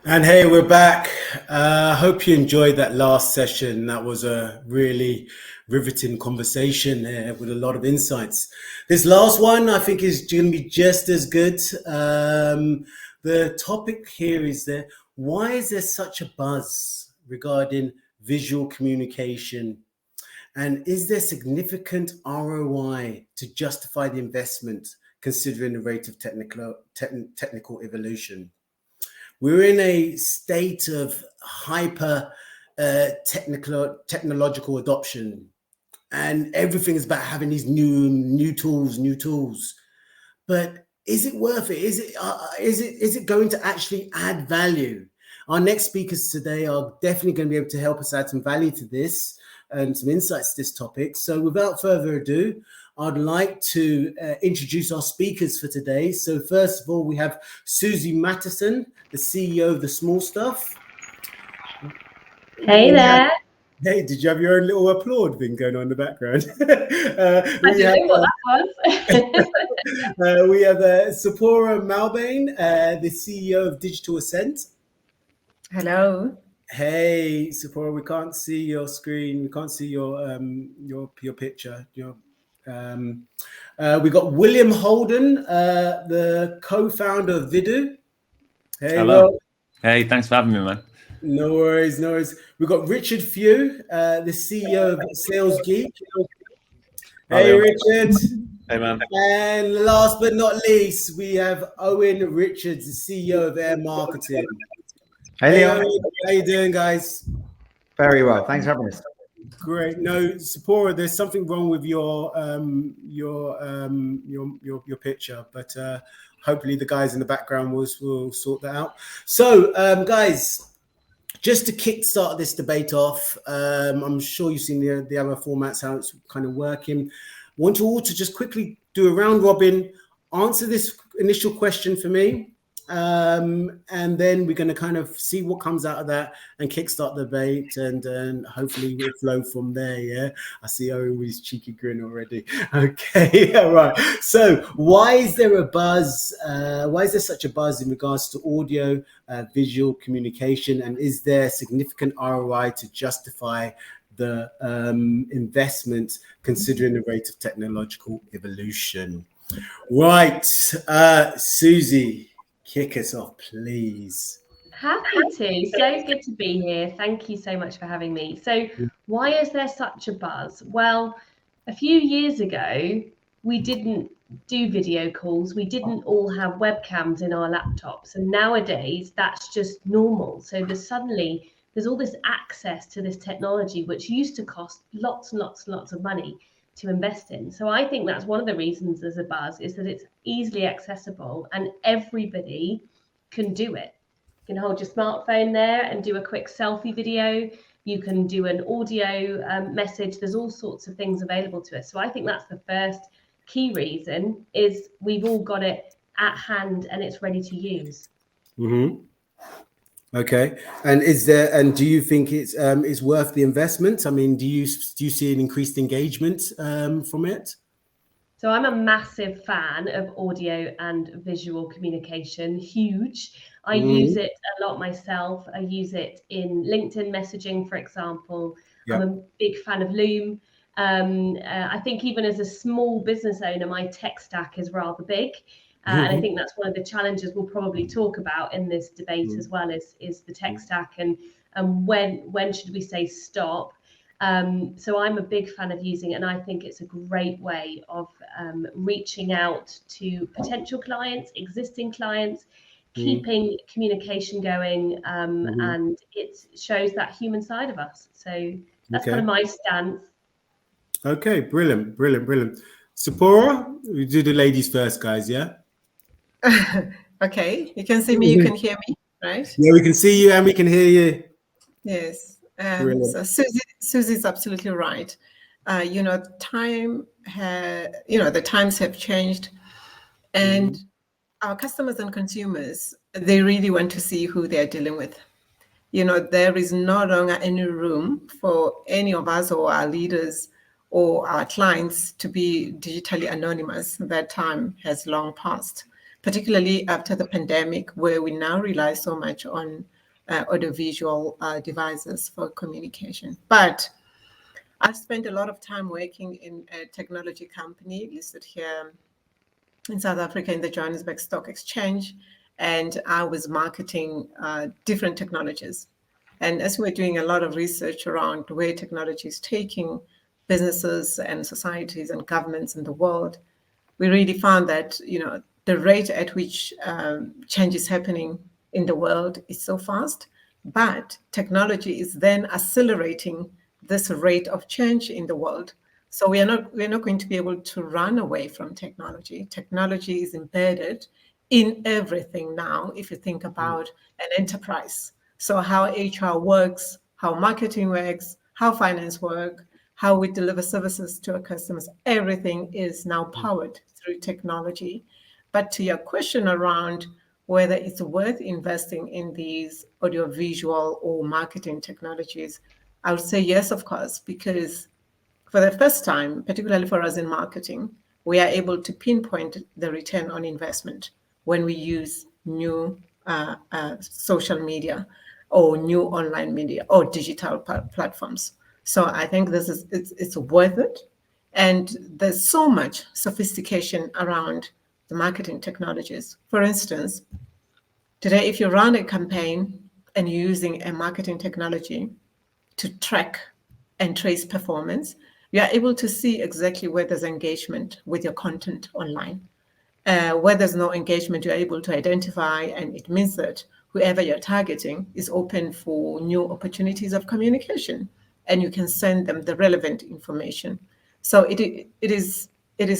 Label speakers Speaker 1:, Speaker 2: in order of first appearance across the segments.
Speaker 1: And hey, we're back. Hope you enjoyed that last session. That was a really riveting conversation with a lot of insights. This last one, I think, is going to be just as good. The topic here is why is there such a buzz regarding visual communication? And is there significant ROI to justify the investment considering the rate of technical evolution? We're in a state of hyper technological adoption, and everything is about having these new tools. But is it worth it? Is it going to actually add value? Our next speakers today are definitely going to be able to help us add some value to this and some insights to this topic. So without further ado, I'd like to introduce our speakers for today. So first of all, we have Susie Mathieson, the CEO of The Small Stuff.
Speaker 2: Hey there.
Speaker 1: Hey, did you have your own little applaud thing going on in the background?
Speaker 2: I don't know what that was.
Speaker 1: We have Zipporah Maubane, the CEO of Digital Ascent.
Speaker 3: Hello.
Speaker 1: Hey, Zipporah, we can't see your screen. We can't see your picture. We got William Holden, the co-founder of Vidu. Hey,
Speaker 4: hello.
Speaker 1: Will.
Speaker 4: Hey, thanks for having me, man.
Speaker 1: No worries. We got Richard Few, the CEO of Sales Geek. Hey, Richard.
Speaker 4: Hey, man.
Speaker 1: And last but not least, we have Owen Richards, the CEO of Air Marketing.
Speaker 5: Hey,
Speaker 1: Owen, how you doing, guys?
Speaker 5: Very well. Thanks for having us.
Speaker 1: Great. No, Zipporah, there's something wrong with your picture, but hopefully the guys in the background will sort that out. So, guys, just to kickstart this debate off, I'm sure you've seen the other formats, how it's kind of working. Want you all to just quickly do a round robin, answer this initial question for me, and then we're going to kind of see what comes out of that and kickstart the debate, and hopefully we'll flow from there. Yeah, I see Owen with his cheeky grin already. Okay, all right. So why is there a buzz? Why is there such a buzz in regards to audio, visual communication, and is there significant ROI to justify the investment considering the rate of technological evolution? Right, Susie, kick us off, please.
Speaker 2: Happy to. So good to be here. Thank you so much for having me. So why is there such a buzz? Well, a few years ago, we didn't do video calls. We didn't all have webcams in our laptops. And nowadays, that's just normal. So there's all this access to this technology, which used to cost lots and lots of money to invest in. So I think that's one of the reasons there's a buzz, is that it's easily accessible and everybody can do it. You can hold your smartphone there and do a quick selfie video. You can do an audio message. There's all sorts of things available to us. So I think that's the first key reason, is we've all got it at hand and it's ready to use.
Speaker 1: Mm-hmm. Okay, and do you think it's worth the investment? I mean, do you see an increased engagement from it?
Speaker 2: So I'm a massive fan of audio and visual communication. Huge. I use it a lot myself. I use it in LinkedIn messaging, for example. Yep. I'm a big fan of Loom. I think even as a small business owner, my tech stack is rather big. And I think that's one of the challenges we'll probably talk about in this debate as well, is the tech stack and when should we say stop. So I'm a big fan of using it, and I think it's a great way of reaching out to potential clients, existing clients, keeping communication going, and it shows that human side of us. So that's kind of my stance.
Speaker 1: Okay, brilliant. Zipporah, we do the ladies first, guys, yeah?
Speaker 3: Okay, you can see me, you can hear me, right?
Speaker 1: Yeah, we can see you and we can hear you.
Speaker 3: Yes. So Susie's absolutely right. The times have changed, and our customers and consumers, they really want to see who they're dealing with. There is no longer any room for any of us or our leaders or our clients to be digitally anonymous. That time has long passed. particularly after the pandemic, where we now rely so much on audiovisual devices for communication. But I've spent a lot of time working in a technology company listed here in South Africa in the Johannesburg Stock Exchange, and I was marketing different technologies. And as we're doing a lot of research around where technology is taking businesses and societies and governments in the world, we really found that, you know, the rate at which change is happening in the world is so fast, but technology is then accelerating this rate of change in the world. So we're not going to be able to run away from technology. Technology is embedded in everything now, if you think about an enterprise. So how HR works, how marketing works, how finance works, how we deliver services to our customers, everything is now powered through technology. But to your question around whether it's worth investing in these audiovisual or marketing technologies, I would say yes, of course, because for the first time, particularly for us in marketing, we are able to pinpoint the return on investment when we use new social media or new online media or digital platforms. So I think it's worth it. And there's so much sophistication around the marketing technologies. For instance, today, if you run a campaign and you're using a marketing technology to track and trace performance, you are able to see exactly where there's engagement with your content online. Where there's no engagement, you're able to identify, and it means that whoever you're targeting is open for new opportunities of communication, and you can send them the relevant information. So it is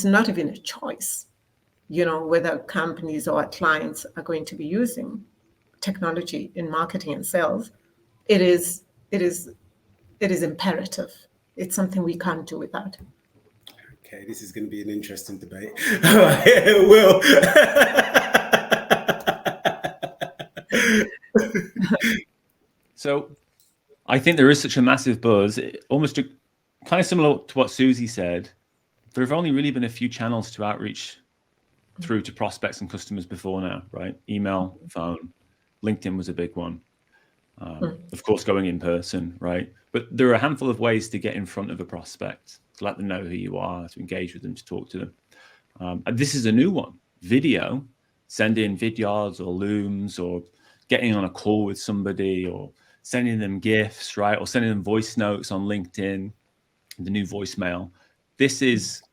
Speaker 3: not even a choice, you know, whether companies or clients are going to be using technology in marketing and sales. It is imperative. It's something we can't do without.
Speaker 1: Okay, this is going to be an interesting debate. All right, Will.
Speaker 4: So I think there is such a massive buzz, almost kind of similar to what Susie said. There have only really been a few channels to outreach through to prospects and customers before now, right? Email, phone, LinkedIn was a big one. Of course, going in person, right? But there are a handful of ways to get in front of a prospect, to let them know who you are, to engage with them, to talk to them. And this is a new one. Video, send in vidyards or looms, or getting on a call with somebody, or sending them GIFs, right? Or sending them voice notes on LinkedIn, the new voicemail. This is,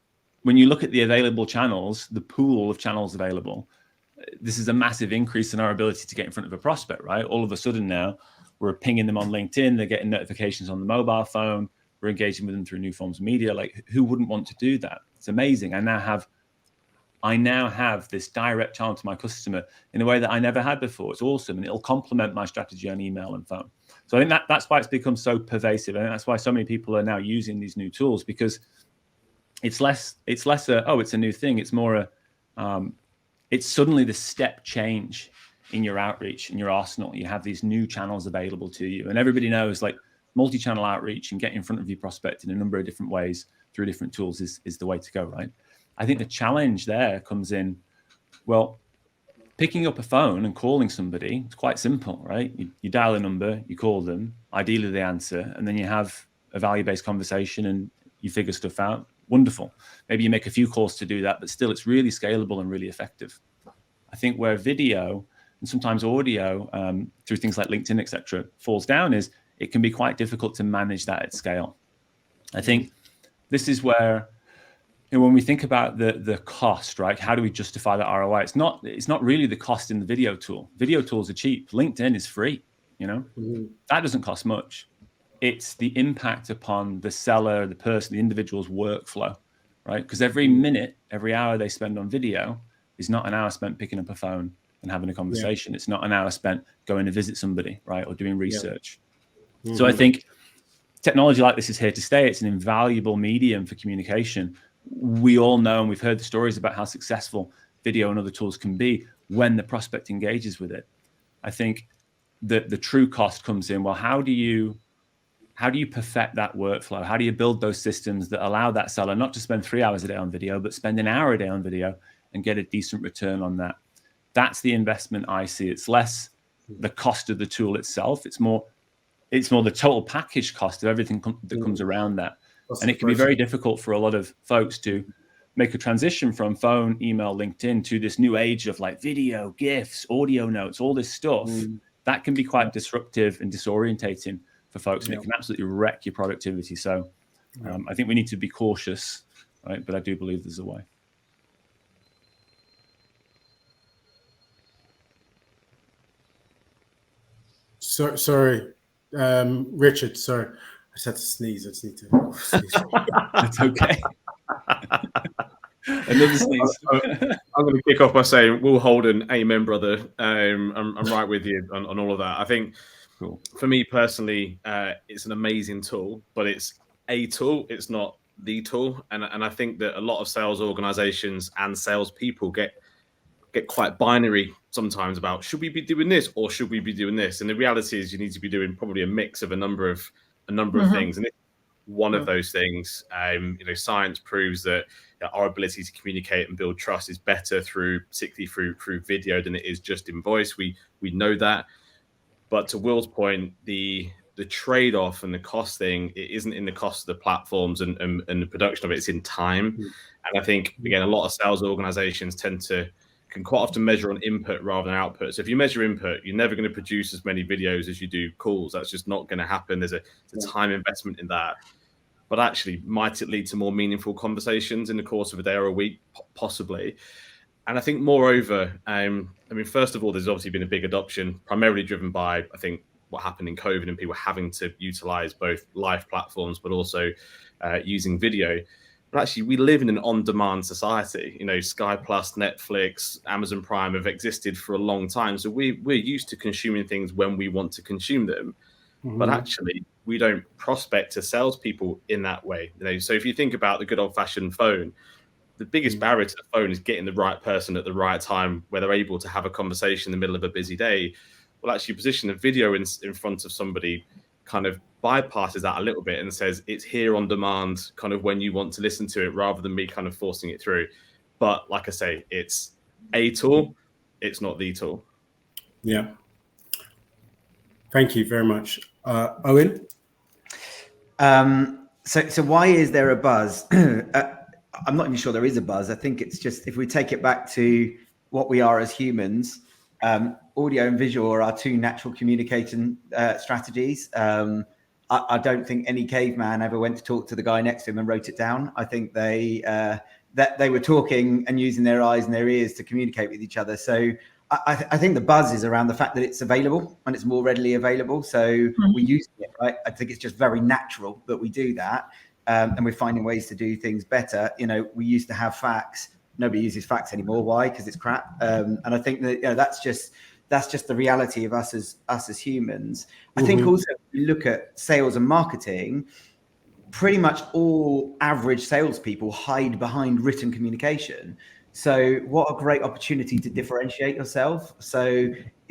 Speaker 4: when you look at the available channels, the pool of channels available, this is a massive increase in our ability to get in front of a prospect, right? All of a sudden now, we're pinging them on LinkedIn, they're getting notifications on the mobile phone, we're engaging with them through new forms of media. Like, who wouldn't want to do that? It's amazing. I now have this direct channel to my customer in a way that I never had before. It's awesome, and it'll complement my strategy on email and phone. So I think that's why it's become so pervasive. I think that's why so many people are now using these new tools, because it's less it's a new thing. It's more it's suddenly the step change in your outreach, in your arsenal. You have these new channels available to you, and everybody knows, like, multi-channel outreach and getting in front of your prospect in a number of different ways through different tools is the way to go, right? I think the challenge there comes in, well, picking up a phone and calling somebody. It's quite simple, right? You dial a number, you call them, ideally they answer, and then you have a value-based conversation and you figure stuff out. Wonderful. Maybe you make a few calls to do that, but still it's really scalable and really effective. I think where video and sometimes audio through things like LinkedIn, etc., falls down is it can be quite difficult to manage that at scale. I think this is where, you know, when we think about the cost, right? How do we justify that ROI? It's not really the cost in the video tool. Video tools are cheap. LinkedIn is free, you know? That doesn't cost much. It's the impact upon the seller, the person, the individual's workflow, right? Because every minute, every hour they spend on video is not an hour spent picking up a phone and having a conversation. It's not an hour spent going to visit somebody, right? Or doing research. So I think technology like this is here to stay. It's an invaluable medium for communication. We all know, and we've heard the stories about how successful video and other tools can be when the prospect engages with it. I think that the true cost comes in, well, how do you perfect that workflow? How do you build those systems that allow that seller not to spend 3 hours a day on video, but spend an hour a day on video and get a decent return on that? That's the investment I see. It's less the cost of the tool itself. It's more the total package cost of everything that comes around that. And it can be very difficult for a lot of folks to make a transition from phone, email, LinkedIn to this new age of like video, GIFs, audio notes, all this stuff. That can be quite disruptive and disorientating for folks, and it can absolutely wreck your productivity. So I think we need to be cautious, right? But I do believe there's a way.
Speaker 1: Sorry, Richard. Sorry, I just had to sneeze. I just need to sneeze.
Speaker 4: That's okay. Another sneeze.
Speaker 6: I'm going to kick off by saying, Will Holden, amen, brother. I'm right with you on all of that. I think for me personally, it's an amazing tool, but it's a tool. It's not the tool. And I think that a lot of sales organizations and salespeople get quite binary sometimes about, should we be doing this or should we be doing this? And the reality is you need to be doing probably a mix of a number of things. And it's one of those things. Science proves that our ability to communicate and build trust is better particularly through video than it is just in voice. We know that. But to Will's point, the trade-off and the cost thing, it isn't in the cost of the platforms and the production of it, it's in time. And I think, again, a lot of sales organizations can quite often measure on input rather than output. So if you measure input, you're never going to produce as many videos as you do calls. That's just not going to happen. There's a time investment in that. But actually, might it lead to more meaningful conversations in the course of a day or a week? Possibly. And I think moreover, first of all, there's obviously been a big adoption, primarily driven by, I think, what happened in COVID and people having to utilize both live platforms, but also using video. But actually, we live in an on-demand society. Sky Plus, Netflix, Amazon Prime have existed for a long time. So we're used to consuming things when we want to consume them. But actually, we don't prospect to salespeople in that way. So if you think about the good old-fashioned phone, the biggest barrier to the phone is getting the right person at the right time, where they're able to have a conversation in the middle of a busy day. Well, actually, position a video in front of somebody kind of bypasses that a little bit and says it's here on demand, kind of when you want to listen to it, rather than me kind of forcing it through. But like I say, it's a tool, it's not the tool.
Speaker 1: Yeah. Thank you very much. Owen?
Speaker 5: So why is there a buzz? I'm not even sure there is a buzz. I think it's just, if we take it back to what we are as humans, audio and visual are our two natural communication strategies. I don't think any caveman ever went to talk to the guy next to him and wrote it down. I think they were talking and using their eyes and their ears to communicate with each other. So I think the buzz is around the fact that it's available and it's more readily available. So we use it, right? I think it's just very natural that we do that. And we're finding ways to do things better. We used to have fax. Nobody uses fax anymore. Why? Because it's crap. And I think that that's just the reality of us as humans. I think also if you look at sales and marketing, pretty much all average salespeople hide behind written communication. So what a great opportunity to differentiate yourself. So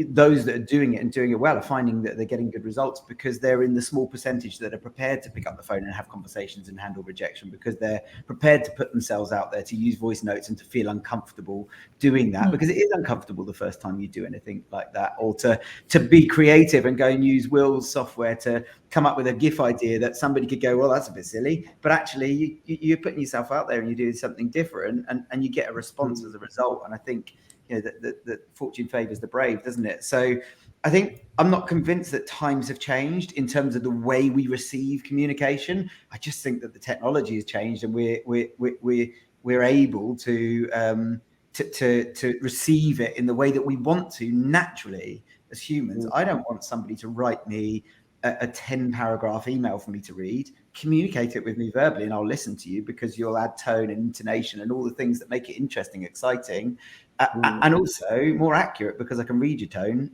Speaker 5: those that are doing it and doing it well are finding that they're getting good results because they're in the small percentage that are prepared to pick up the phone and have conversations and handle rejection, because they're prepared to put themselves out there, to use voice notes and to feel uncomfortable doing that, because it is uncomfortable the first time you do anything like that, or to be creative and go and use Will's software to come up with a GIF idea that somebody could go, well, that's a bit silly, but actually you're putting yourself out there and you're doing something different and you get a response as a result. And I think that fortune favors the brave, doesn't it? So I think I'm not convinced that times have changed in terms of the way we receive communication. I just think that the technology has changed, and we're able to receive it in the way that we want to naturally as humans. I don't want somebody to write me a 10-paragraph email for me to read. Communicate it with me verbally and I'll listen to you, because you'll add tone and intonation and all the things that make it interesting, exciting, and also more accurate, because I can read your tone,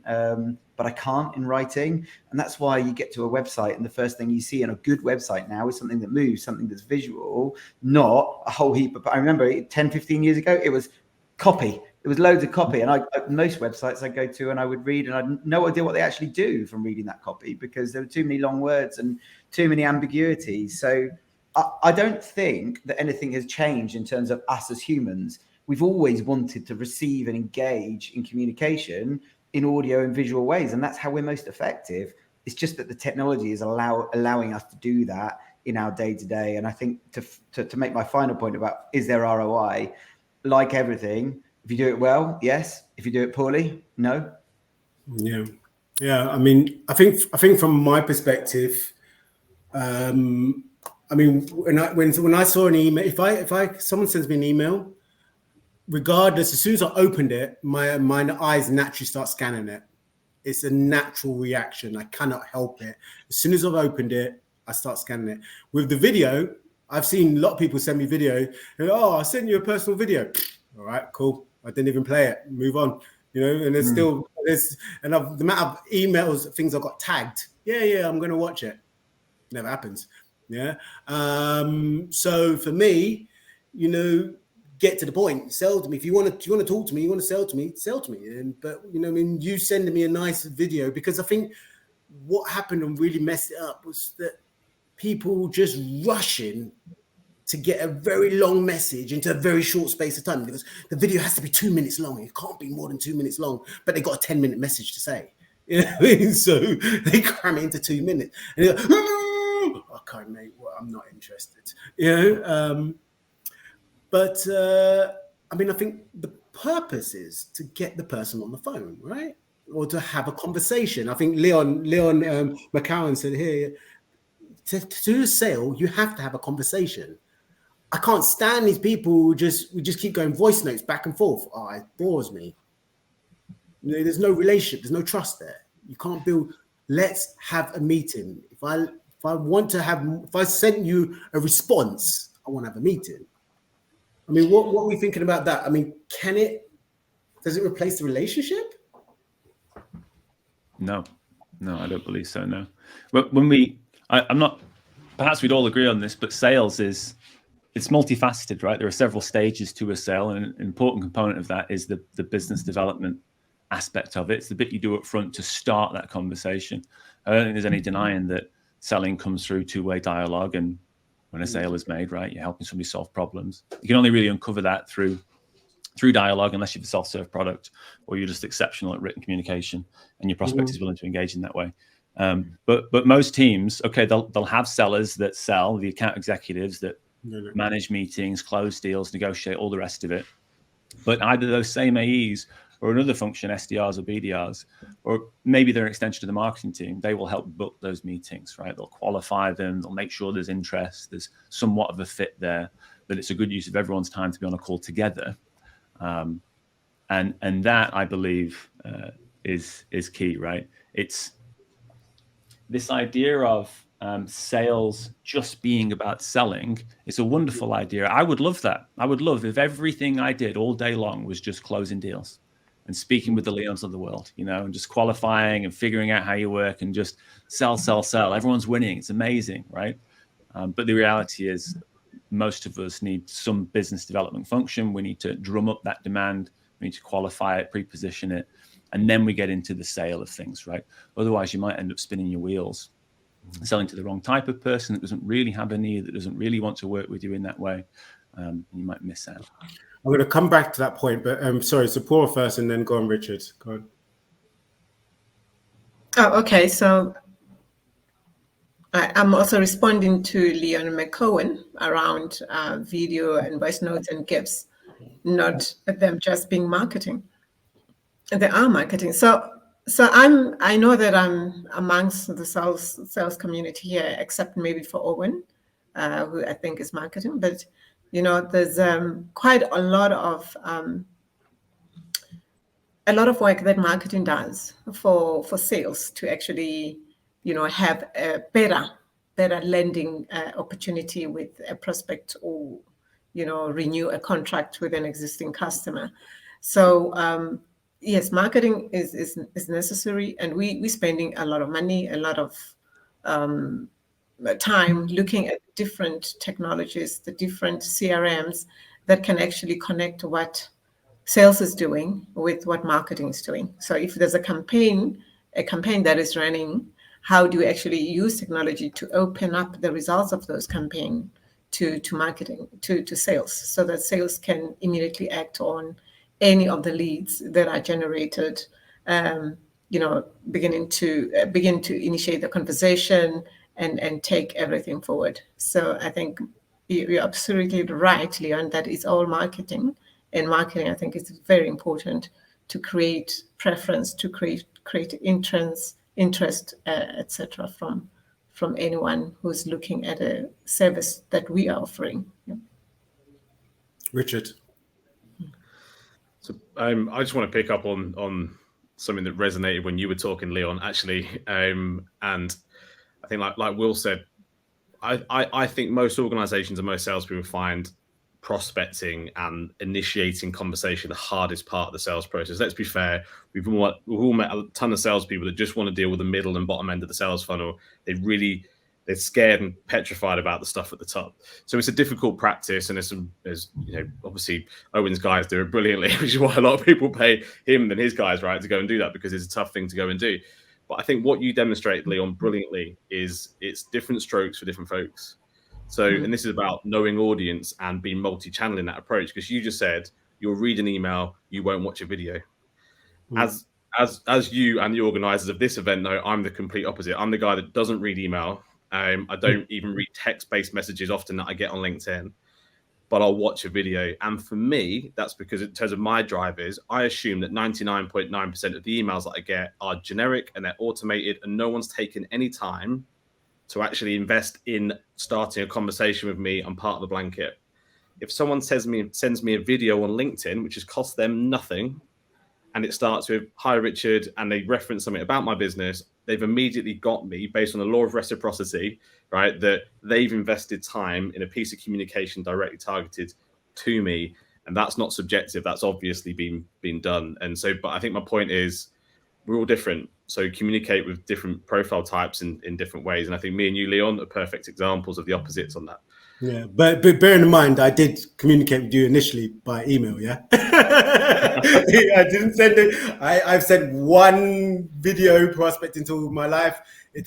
Speaker 5: but I can't in writing. And that's why you get to a website and the first thing you see on a good website now is something that moves, something that's visual, not a whole heap of, I remember 10, 15 years ago, it was copy. It was loads of copy. And most websites I go to and I would read and I had no idea what they actually do from reading that copy, because there were too many long words and too many ambiguities. So I don't think that anything has changed in terms of us as humans. we've always wanted to receive and engage in communication in audio and visual ways, and that's how we're most effective. It's just that the technology is allowing us to do that in our day-to-day. And I think to make my final point about, is there ROI? Like everything, if you do it well, yes. If you do it poorly, no.
Speaker 1: Yeah. I mean, I think from my perspective, I mean, when I saw an email, if someone sends me an email, regardless, as soon as I opened it, my eyes naturally start scanning it. It's a natural reaction. I cannot help it. As soon as I've opened it, I start scanning it. With the video, I've seen a lot of people send me video. And, I sent you a personal video. All right, cool. I didn't even play it. Move on. And there's still the amount of emails, things I got tagged. Yeah, I'm going to watch it. Never happens. Yeah. So for me, get to the point. Sell to me. If you want to talk to me, you want to sell to me. But you sending me a nice video, because I think what happened and really messed it up was that people just rushing to get a very long message into a very short space of time, because the video has to be 2 minutes long. It can't be more than 2 minutes long, but they got a 10-minute message to say. So they cram it into 2 minutes. And they're like, okay, mate, well, I'm not interested. But I mean, I think the purpose is to get the person on the phone, right? Or to have a conversation. I think Leon McCowan said here, to do a sale, you have to have a conversation. I can't stand these people who we just keep going voice notes back and forth. It bores me. There's no relationship, there's no trust there. You can't build. Let's have a meeting. If I sent you a response, I want to have a meeting. I mean, what are we thinking about that? I mean, does it replace the relationship?
Speaker 4: No, I don't believe so. No. But I'm not, perhaps we'd all agree on this, but sales it's multifaceted, right? There are several stages to a sale, and an important component of that is the business development aspect of it. It's the bit you do up front to start that conversation. I don't think there's any denying that selling comes through two-way dialogue, and when a sale is made, right, you're helping somebody solve problems. You can only really uncover that through dialogue, unless you have a self-serve product or you're just exceptional at written communication and your prospect is willing to engage in that way. But most teams, okay, they'll have sellers that sell, the account executives that manage meetings, close deals, negotiate, all the rest of it. But either those same AEs or another function, SDRs or BDRs, or maybe they're an extension of the marketing team, they will help book those meetings, right? They'll qualify them, they'll make sure there's interest, there's somewhat of a fit there, that it's a good use of everyone's time to be on a call together. And that, I believe, is key, right? It's this idea of sales just being about selling. It's a wonderful idea. I would love that. I would love if everything I did all day long was just closing deals and speaking with the Leons of the world, and just qualifying and figuring out how you work and just sell. Everyone's winning. It's amazing, right? But the reality is most of us need some business development function. We need to drum up that demand. We need to qualify it, pre-position it, and then we get into the sale of things, right? Otherwise, you might end up spinning your wheels, selling to the wrong type of person that doesn't really have a need, that doesn't really want to work with you in that way. You might miss out.
Speaker 1: I'm going to come back to that point, but sorry, Zipporah first and then go on, Richard. Go on.
Speaker 3: Oh, okay. So I'm also responding to Leon McCowan around video and voice notes and GIFs, not them just being marketing. They are marketing. So I know that I'm amongst the sales community here, except maybe for Owen, who I think is marketing. But there's quite a lot of work that marketing does for sales to actually have a better lending opportunity with a prospect, or renew a contract with an existing customer. So yes, marketing is necessary, and we're spending a lot of money, a lot of time looking at different technologies, the different CRMs that can actually connect what sales is doing with what marketing is doing. So if there's a campaign that is running, how do you actually use technology to open up the results of those campaigns to marketing, to sales, so that sales can immediately act on any of the leads that are generated, begin to initiate the conversation and take everything forward. So I think you're absolutely right, Leon, that it's all marketing. And marketing, I think, is very important to create preference, to create interest, etc. from anyone who's looking at a service that we are offering. Yeah.
Speaker 1: Richard.
Speaker 6: So I just want to pick up on something that resonated when you were talking, Leon, actually. And I think like Will said, I think most organizations and most salespeople find prospecting and initiating conversation the hardest part of the sales process. Let's be fair, we've all met a ton of salespeople that just want to deal with the middle and bottom end of the sales funnel. They're scared and petrified about the stuff at the top. So it's a difficult practice, and there's obviously Owen's guys do it brilliantly, which is why a lot of people pay him than his guys, right, to go and do that, because it's a tough thing to go and do. But I think what you demonstrated, Leon, brilliantly is it's different strokes for different folks. So, and this is about knowing audience and being multi-channel in that approach, because you just said you'll read an email, you won't watch a video. As you and the organizers of this event know, I'm the complete opposite. I'm the guy that doesn't read email. I don't even read text-based messages often that I get on LinkedIn, but I'll watch a video. And for me, that's because in terms of my drivers, I assume that 99.9% of the emails that I get are generic and they're automated, and no one's taken any time to actually invest in starting a conversation with me. I'm part of the blanket. If someone sends me a video on LinkedIn, which has cost them nothing, and it starts with, "Hi, Richard," and they reference something about my business, they've immediately got me based on the law of reciprocity, right? That they've invested time in a piece of communication directly targeted to me. And that's not subjective. That's obviously been done. And so, but I think my point is we're all different. So communicate with different profile types in different ways. And I think me and you, Leon, are perfect examples of the opposites on that.
Speaker 1: Yeah, but bear in mind, I did communicate with you initially by email, yeah? I didn't send it. I've sent one video prospecting to my life.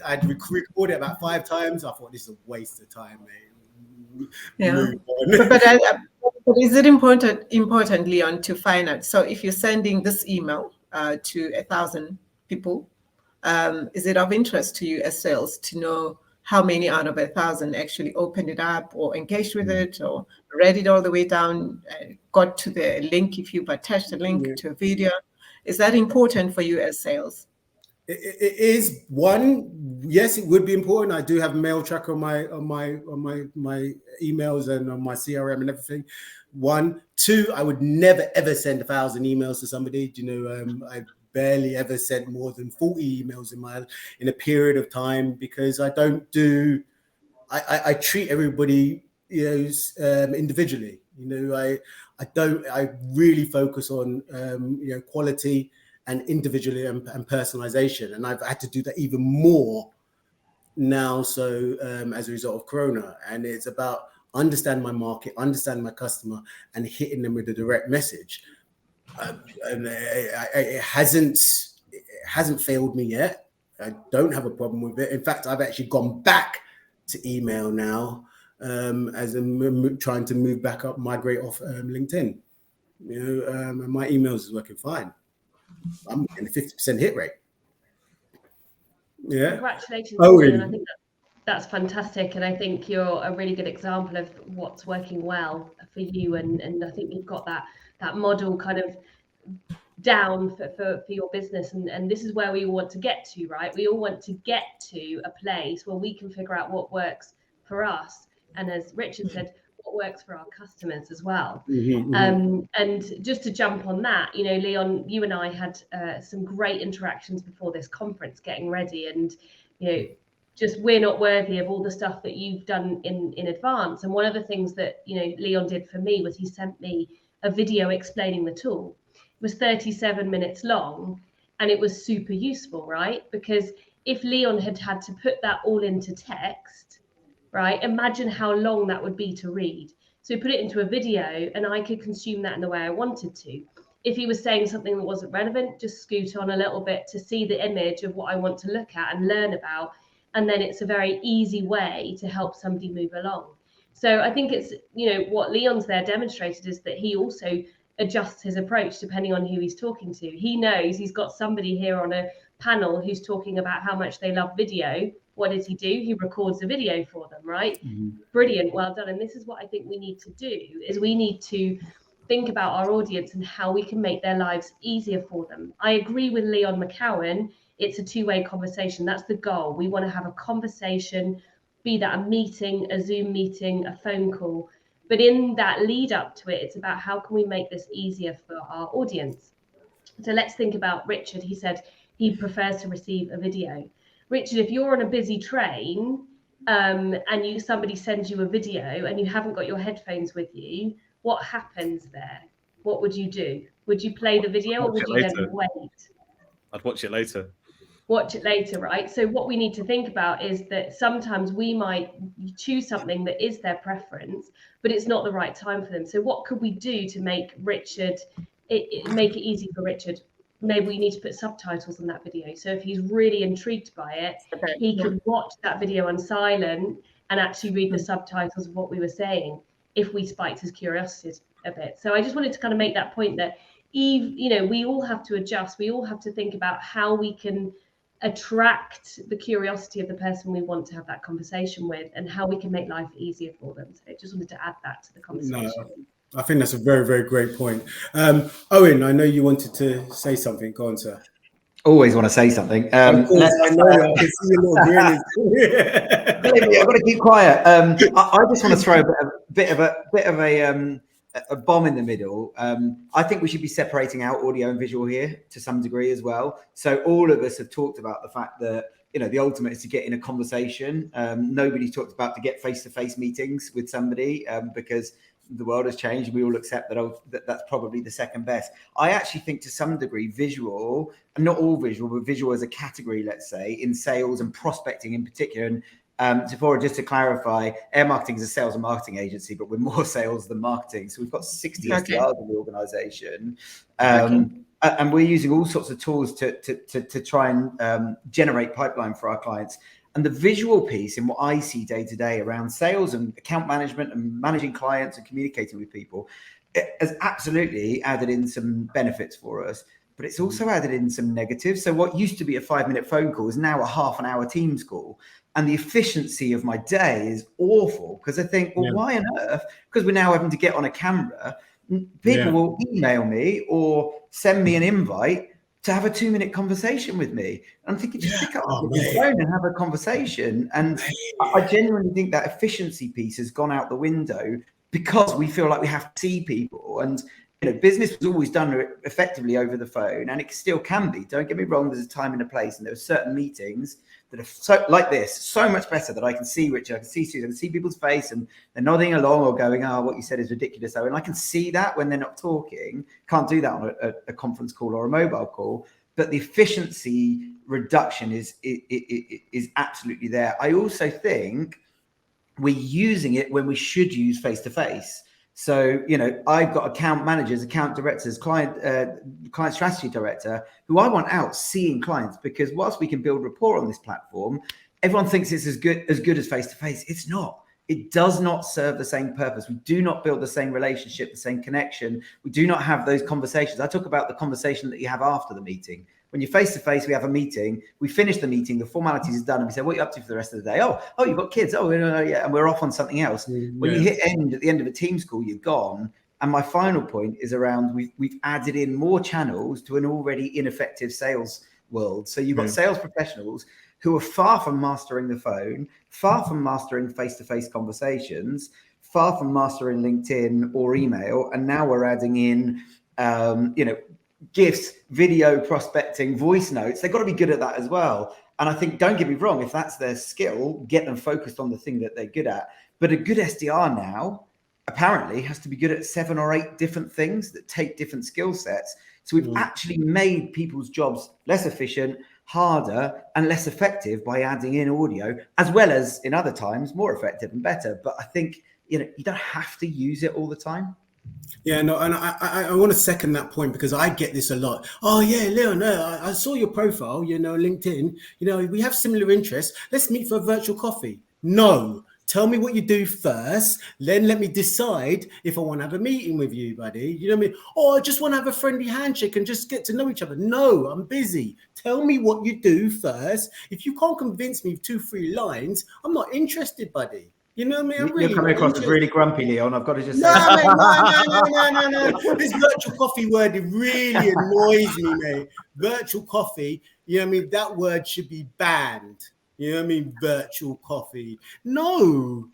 Speaker 1: I'd recorded it about 5 times. I thought, this is a waste of time, mate.
Speaker 3: Yeah. But is it important, Leon, to find out? So if you're sending this email to 1,000 people, is it of interest to you as sales to know how many out of 1,000 actually opened it up or engaged with it or read it all the way down, got to the link if you've attached a link to a video? Is that important for you as sales?
Speaker 1: It is. One, yes, it would be important. I do have mail tracker on my emails and on my CRM and everything. 1, 2, I would never ever send 1,000 emails to somebody. I barely ever sent more than 40 emails in a period of time, because I don't do. I treat everybody individually. I really focus on quality and individually and personalization, and I've had to do that even more now. So as a result of Corona, and it's about understand my market, understand my customer, and hitting them with a direct message. And it hasn't failed me yet. I don't have a problem with it. In fact, I've actually gone back to email now as I'm trying to move back up, migrate off LinkedIn. And my emails is working fine. I'm getting a 50% hit rate. Yeah.
Speaker 2: Congratulations, Owen. I think that's fantastic, and I think you're a really good example of what's working well for you. And I think you've got that model kind of down for your business, and this is where we all want to get to, right? We all want to get to a place where we can figure out what works for us, and as Richard said, what works for our customers as well. And just to jump on that, Leon, you and I had some great interactions before this conference getting ready, and just we're not worthy of all the stuff that you've done in advance. And one of the things that Leon did for me was he sent me a video explaining the tool. It was 37 minutes long, and it was super useful, right? Because if Leon had to put that all into text, right, imagine how long that would be to read. So he put it into a video, and I could consume that in the way I wanted to. If he was saying something that wasn't relevant, just scoot on a little bit to see the image of what I want to look at and learn about. And then it's a very easy way to help somebody move along. So I think it's, what Leon's there demonstrated is that he also adjusts his approach depending on who he's talking to. He knows he's got somebody here on a panel who's talking about how much they love video. What does he do? He records a video for them, right? Brilliant, well done. And this is what I think we need to do, is we need to think about our audience and how we can make their lives easier for them. I agree with Leon McCowan. It's a two-way conversation. That's the goal. We want to have a conversation, be that a meeting, a Zoom meeting, a phone call. But in that lead up to it, it's about how can we make this easier for our audience. So let's think about Richard. He said he prefers to receive a video. Richard, if you're on a busy train and somebody sends you a video and you haven't got your headphones with you, what happens there? What would you do? Would you play the video or would you then wait?
Speaker 6: I'd watch it later.
Speaker 2: Watch it later, right? So what we need to think about is that sometimes we might choose something that is their preference, but it's not the right time for them. So what could we do to make Richard, make it easy for Richard? Maybe we need to put subtitles on that video. So if he's really intrigued by it, he can watch that video on silent and actually read the subtitles of what we were saying if we spiked his curiosity a bit. So I just wanted to kind of make that point that we all have to adjust. We all have to think about how we can attract the curiosity of the person we want to have that conversation with and how we can make life easier for them. So I just wanted to add that to the conversation.
Speaker 1: No, I think that's a very, very great point. Owen, I know you wanted to say something. Go on, sir.
Speaker 5: Always want to say something.
Speaker 1: I know. I can see your little grin.
Speaker 5: I've got to keep quiet. I just want to throw a bit of a bomb in the middle. I think we should be separating out audio and visual here to some degree as well. So all of us have talked about the fact that the ultimate is to get in a conversation. Nobody's talked about to get face-to-face meetings with somebody because the world has changed. We all accept that that's probably the second best. I actually think to some degree visual, and not all visual, but visual as a category, let's say, in sales and prospecting in particular. And Zipporah, just to clarify, Air Marketing is a sales and marketing agency, but we're more sales than marketing. So we've got 60 SDRs in the organization. And we're using all sorts of tools to try and generate pipeline for our clients. And the visual piece in what I see day to day around sales and account management and managing clients and communicating with people, it has absolutely added in some benefits for us, but it's also added in some negatives. So what used to be a 5-minute phone call is now a half-an-hour Teams call. And the efficiency of my day is awful because I think, well, why on earth? Because we're now having to get on a camera. People will email me or send me an invite to have a 2-minute conversation with me. And I'm thinking, just pick up the phone and have a conversation. And I genuinely think that efficiency piece has gone out the window because we feel like we have to see people. And business was always done effectively over the phone, and it still can be. Don't get me wrong, there's a time and a place, and there are certain meetings that are so like this, so much better that I can see Richard, I can see Susie, I can see people's face, and they're nodding along or going, "Oh, what you said is ridiculous." And I can see that when they're not talking. Can't do that on a conference call or a mobile call. But the efficiency reduction is absolutely there. I also think we're using it when we should use face-to-face. So, I've got account managers, account directors, client strategy director, who I want out seeing clients, because whilst we can build rapport on this platform, everyone thinks it's as good as face-to-face. It's not. It does not serve the same purpose. We do not build the same relationship, the same connection. We do not have those conversations. I talk about the conversation that you have after the meeting. When you're face-to-face, we have a meeting, we finish the meeting, the formalities are done, and we say, "What are you up to for the rest of the day?" Oh, you've got kids. Oh, yeah, and we're off on something else. When you hit end at the end of a Teams call, you're gone. And my final point is around we've added in more channels to an already ineffective sales world. So you've got sales professionals who are far from mastering the phone, far from mastering face-to-face conversations, far from mastering LinkedIn or email, and now we're adding in, GIFs, video prospecting, voice notes. They've got to be good at that as well. And I think, don't get me wrong, if that's their skill, get them focused on the thing that they're good at. But a good SDR now apparently has to be good at 7 or 8 different things that take different skill sets. So we've actually made people's jobs less efficient, harder, and less effective by adding in audio, as well as in other times more effective and better. But I think you don't have to use it all the time.
Speaker 1: Yeah, no, and I want to second that point, because I get this a lot. "Oh yeah, Leon, I saw your profile, LinkedIn, we have similar interests. Let's meet for a virtual coffee." No, Tell me what you do first, then let me decide if I want to have a meeting with you, buddy. You know what I mean? Oh, I just want to have a friendly handshake and just get to know each other. No, I'm busy. Tell me what you do first. If you can't convince me with 2-3 lines, I'm not interested, buddy. You know what I mean? I'm really
Speaker 5: You're coming across as really grumpy, Leon. I've got to just say.
Speaker 1: No, mate, no. This virtual coffee word, it really annoys me, mate. Virtual coffee, you know what I mean? That word should be banned. You know what I mean? Virtual coffee. No.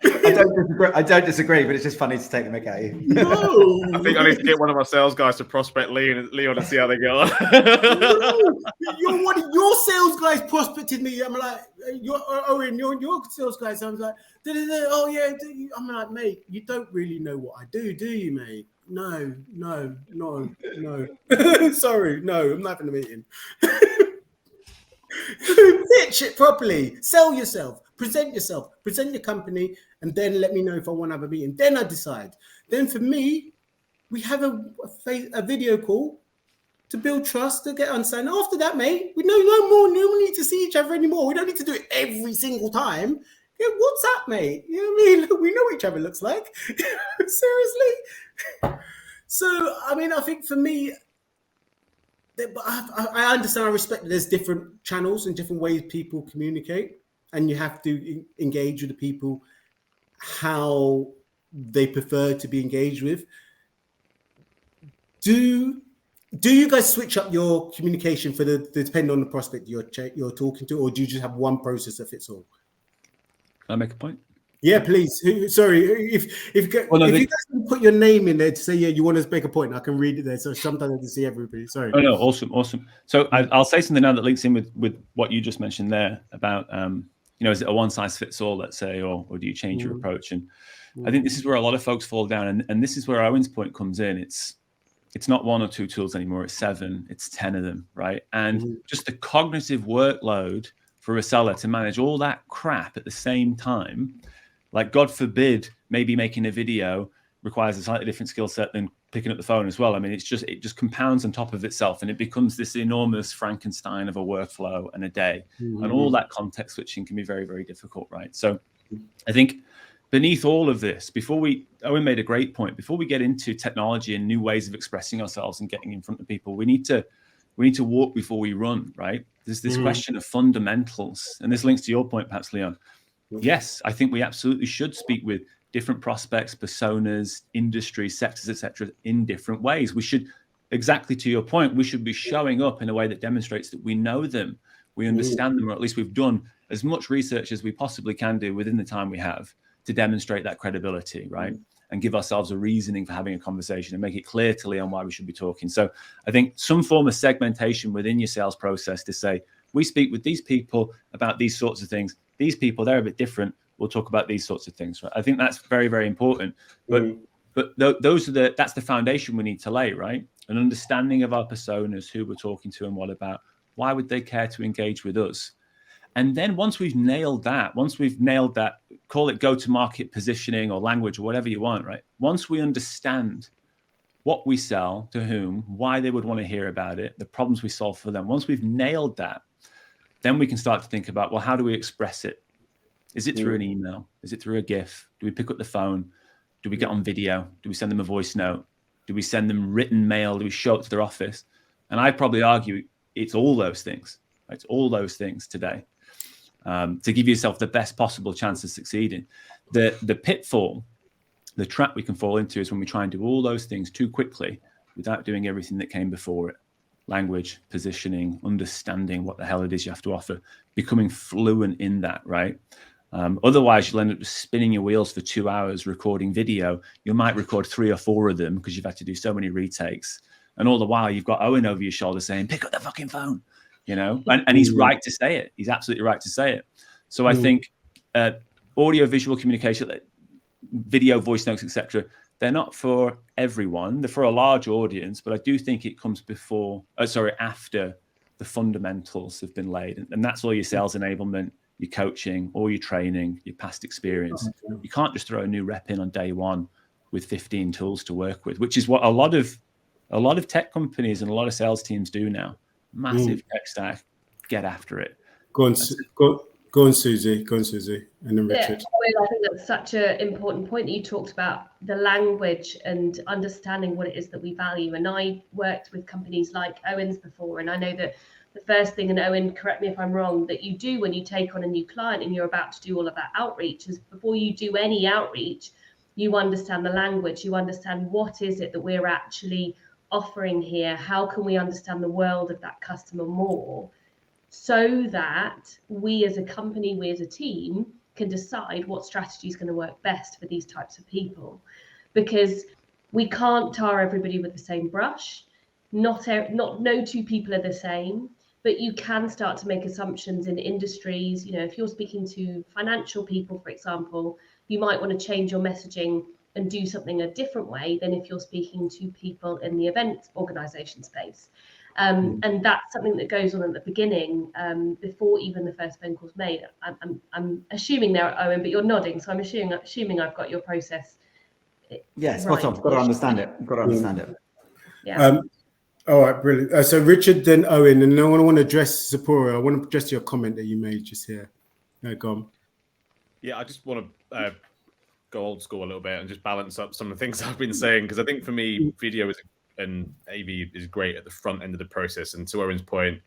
Speaker 5: I don't disagree, but it's just funny to take the mick at you.
Speaker 1: No.
Speaker 6: I think I need to get one of our sales guys to prospect Leon and see how they get on.
Speaker 1: No. One of your sales guys prospected me. I'm like, Owen, your sales guys. I was like, oh yeah. I'm like, mate, you don't really know what I do you, mate? No. Sorry, no, I'm not having a meeting. Pitch it properly. Sell yourself. Present your company, and then let me know if I want to have a meeting. Then I decide. Then for me, we have a video call to build trust, to get understanding. After that, mate, we know no more. No one need to see each other anymore. We don't need to do it every single time. Yeah, what's up, mate? You know what I mean? We know what each other looks like. Seriously. So, I mean, I think for me, I understand, I respect that there's different channels and different ways people communicate, and you have to engage with the people how they prefer to be engaged with. Do you guys switch up your communication for the depending on the prospect you're talking to, or do you just have one process that fits all?
Speaker 4: Can I make a point?
Speaker 1: Yeah, please. Sorry, if you guys can put your name in there to say, yeah, you want to make a point, I can read it there. So sometimes I can see everybody. Sorry.
Speaker 4: Oh no, awesome. So I'll say something now that links in with what you just mentioned there about is it a one size fits all, let's say, or do you change your approach? And I think this is where a lot of folks fall down, and this is where Owen's point comes in. It's not 1 or 2 tools anymore. It's 7, it's 10 of them, right? And just the cognitive workload for a seller to manage all that crap at the same time. Like, God forbid, maybe making a video requires a slightly different skill set than picking up the phone as well. I mean, it just compounds on top of itself, and it becomes this enormous Frankenstein of a workflow and a day. And all that context switching can be very, very difficult, right? So I think beneath all of this, Owen made a great point, before we get into technology and new ways of expressing ourselves and getting in front of people, we need to walk before we run, right? There's this question of fundamentals, and this links to your point, perhaps, Leon. Yes, I think we absolutely should speak with different prospects, personas, industry, sectors, etc., in different ways. We should, exactly to your point, we should be showing up in a way that demonstrates that we know them, we understand them, or at least we've done as much research as we possibly can do within the time we have to demonstrate that credibility, right? And give ourselves a reasoning for having a conversation and make it clear to Leon why we should be talking. So I think some form of segmentation within your sales process to say, we speak with these people about these sorts of things. These people, they're a bit different. We'll talk about these sorts of things. Right? I think that's very, very important. But that's the foundation we need to lay, right? An understanding of our personas, who we're talking to and what about. Why would they care to engage with us? And then once we've nailed that, call it go-to-market positioning or language or whatever you want, right? Once we understand what we sell, to whom, why they would want to hear about it, the problems we solve for them, once we've nailed that, then we can start to think about, well, how do we express it? Is it through an email? Is it through a GIF? Do we pick up the phone? Do we get on video? Do we send them a voice note? Do we send them written mail? Do we show it to their office? And I'd probably argue it's all those things. Right? It's all those things today to give yourself the best possible chance of succeeding. The pitfall, the trap we can fall into is when we try and do all those things too quickly without doing everything that came before it. Language, positioning, understanding what the hell it is you have to offer, becoming fluent in that, right? Otherwise, you'll end up spinning your wheels for 2 hours recording video. You might record 3 or 4 of them because you've had to do so many retakes. And all the while, you've got Owen over your shoulder saying, pick up the fucking phone, and he's right to say it. He's absolutely right to say it. So I think audio, visual communication, video, voice notes, etc., they're not for everyone. They're for a large audience, but I do think it comes after the fundamentals have been laid. And that's all your sales enablement, your coaching, all your training, your past experience. You can't just throw a new rep in on day one with 15 tools to work with, which is what a lot of tech companies and a lot of sales teams do now. Massive tech stack, get after it.
Speaker 1: Go Go on, Susie, and then Richard.
Speaker 2: Well, I think that's such an important point that you talked about, the language and understanding what it is that we value. And I worked with companies like Owen's before, and I know that the first thing, and Owen, correct me if I'm wrong, that you do when you take on a new client and you're about to do all of that outreach is before you do any outreach, you understand the language, you understand what is it that we're actually offering here, how can we understand the world of that customer more, so that we as a company, we as a team can decide what strategy is going to work best for these types of people. Because we can't tar everybody with the same brush. No two people are the same, but you can start to make assumptions in industries. You know, if you're speaking to financial people, for example, you might want to change your messaging and do something a different way than if you're speaking to people in the event organization space. And that's something that goes on at the beginning, before even the first phone call's made. I'm assuming there, Owen, but you're nodding, so I'm assuming I've got your process.
Speaker 5: Yes, spot on. Got to understand it.
Speaker 2: Yeah.
Speaker 1: All right, brilliant. So Richard, then Owen, and I want to address Zipporah. I want to address your comment that you made just here. Go on.
Speaker 6: Yeah, I just want to go old school a little bit and just balance up some of the things I've been saying, because I think for me, video and AV is great at the front end of the process. And to Owen's point,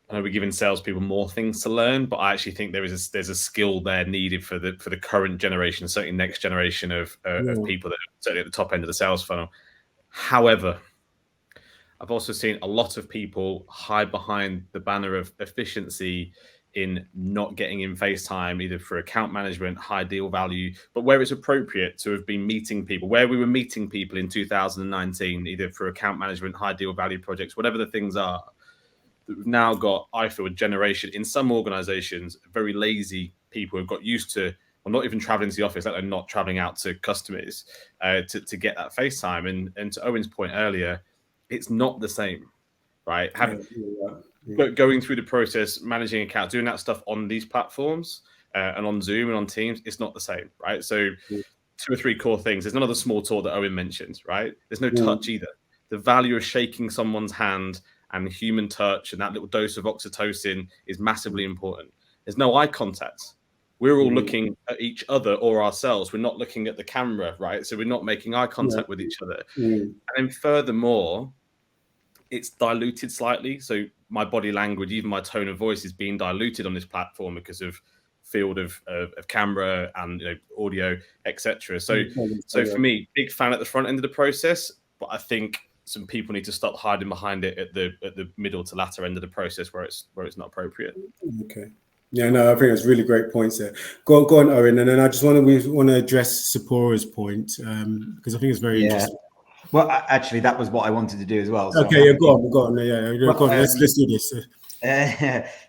Speaker 6: I know we're giving salespeople more things to learn, but I actually think there's a skill there needed for the current generation, certainly next generation of people that are certainly at the top end of the sales funnel. However, I've also seen a lot of people hide behind the banner of efficiency in not getting in face time, either for account management, high deal value, but where it's appropriate to have been meeting people, where we were meeting people in 2019, either for account management, high deal value projects, whatever the things are. We've now got, I feel, a generation in some organizations, very lazy people who've got used to, well, not even traveling to the office, let alone not traveling out to customers to get that face time. And to Owen's point earlier, it's not the same, right? Going through the process, managing accounts, doing that stuff on these platforms and on Zoom and on Teams, it's not the same, right? So 2 or 3 core things. There's none of the small talk that Owen mentioned, right? There's no touch either. The value of shaking someone's hand and human touch and that little dose of oxytocin is massively important. There's no eye contact. We're all looking at each other or ourselves. We're not looking at the camera, right? So we're not making eye contact with each other. And then furthermore, it's diluted slightly. So my body language, even my tone of voice, is being diluted on this platform because of field of camera and audio, etc. So for me, big fan at the front end of the process, but I think some people need to stop hiding behind it at the middle to latter end of the process where it's not appropriate. Okay.
Speaker 1: Yeah, no, I think that's really great points there. Go on, Owen, and then I just want to address Zipporah's point because I think it's very interesting.
Speaker 5: Well, actually, that was what I wanted to do as well. So
Speaker 1: okay, go on. Go on. Let's do this.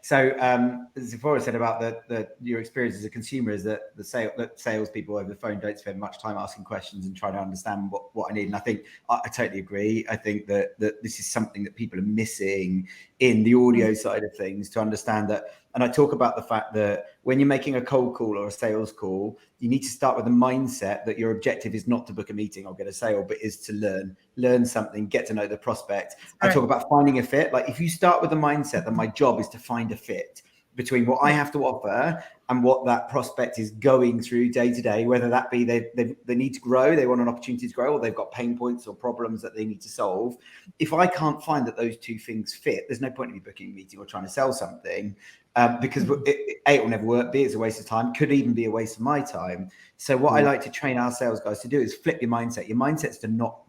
Speaker 5: So Zipporah said about your experience as a consumer is that that salespeople over the phone don't spend much time asking questions and trying to understand what I need. And I think I totally agree. I think that this is something that people are missing in the audio side of things, to understand that. And I talk about the fact that when you're making a cold call or a sales call, you need to start with the mindset that your objective is not to book a meeting or get a sale, but is to learn something, get to know the prospect. Right. I talk about finding a fit. Like if you start with the mindset that my job is to find a fit between what I have to offer and what that prospect is going through day to day, whether that be they need to grow, they want an opportunity to grow, or they've got pain points or problems that they need to solve. If I can't find that those two things fit, there's no point in me booking a meeting or trying to sell something. Because it will never work, B, it's a waste of time, could even be a waste of my time. So what I like to train our sales guys to do is flip your mindset. Your mindset is not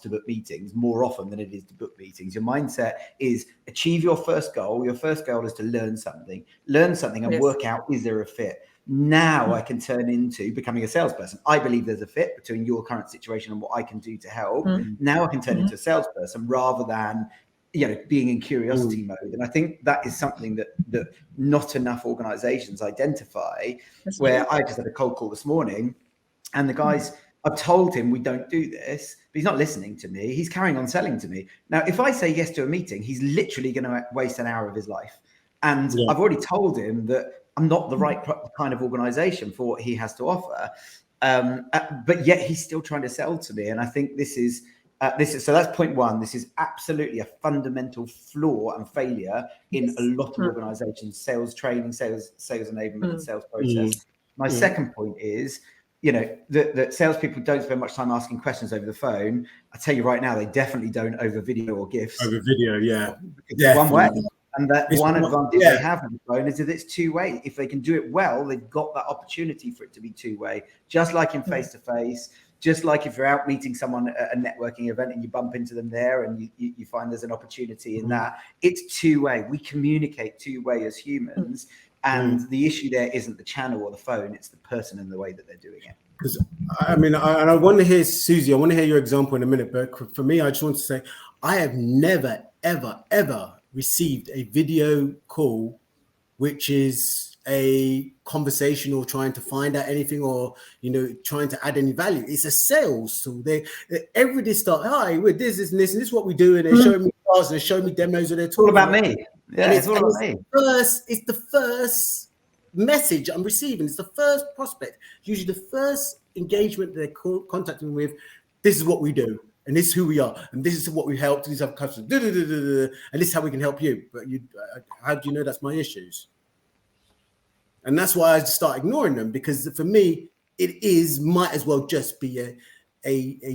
Speaker 5: to book meetings more often than it is to book meetings. Your mindset is achieve your first goal. Your first goal is to learn something and work out, is there a fit? Now I can turn into becoming a salesperson. I believe there's a fit between your current situation and what I can do to help. Now I can turn into a salesperson rather than being in curiosity mode. And I think that is something that not enough organizations identify. Where I just had a cold call this morning and the guys, I've told him we don't do this, but he's not listening to me. He's carrying on selling to me. Now, if I say yes to a meeting, he's literally going to waste an hour of his life. And I've already told him that I'm not the right kind of organization for what he has to offer. But yet he's still trying to sell to me. And I think this is So that's point one. This is absolutely a fundamental flaw and failure in a lot of organizations, sales training, sales enablement, and sales process. My second point is, that salespeople don't spend much time asking questions over the phone. I tell you right now, they definitely don't over video or GIFs.
Speaker 1: Over video, yeah.
Speaker 5: It's one way. And that one advantage they have on the phone is that it's two-way. If they can do it well, they've got that opportunity for it to be two-way, just like in face-to-face. Just like if you're out meeting someone at a networking event and you bump into them there and you find there's an opportunity in that, it's two-way. We communicate two-way as humans. And the issue there isn't the channel or the phone, it's the person and the way that they're doing it.
Speaker 1: Because I want to hear, Susie, I want to hear your example in a minute, but for me, I just want to say, I have never, ever, ever received a video call which is a conversation or trying to find out anything or trying to add any value. It's a sales tool. Everybody start, hi, we're this and this is what we do, and they're showing me cars and they're showing me demos and they're talking
Speaker 5: about me. Yeah, it's all about me.
Speaker 1: It's the first message I'm receiving. It's the first prospect. Usually the first engagement they're contacting me with, this is what we do. And this is who we are, and this is what we help. These are customers, and this is how we can help you. But how do you know that's my issues? And that's why I start ignoring them, because for me, might as well just be a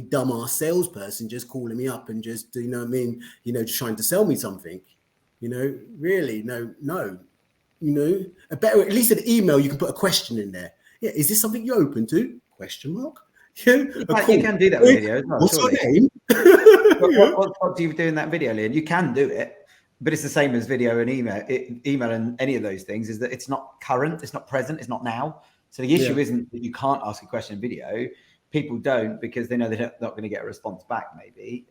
Speaker 1: dumbass salesperson just calling me up and just, just trying to sell me something. Really, no. A better, at least an email, you can put a question in there. Yeah, is this something you're open to? Question mark.
Speaker 5: You can do that with video as well.
Speaker 1: What's your name?
Speaker 5: What do you do in that video, Liam? You can do it. But it's the same as video and email and any of those things, is that it's not current, it's not present, it's not now. So the issue isn't that you can't ask a question in video. People don't, because they know they're not going to get a response back, maybe.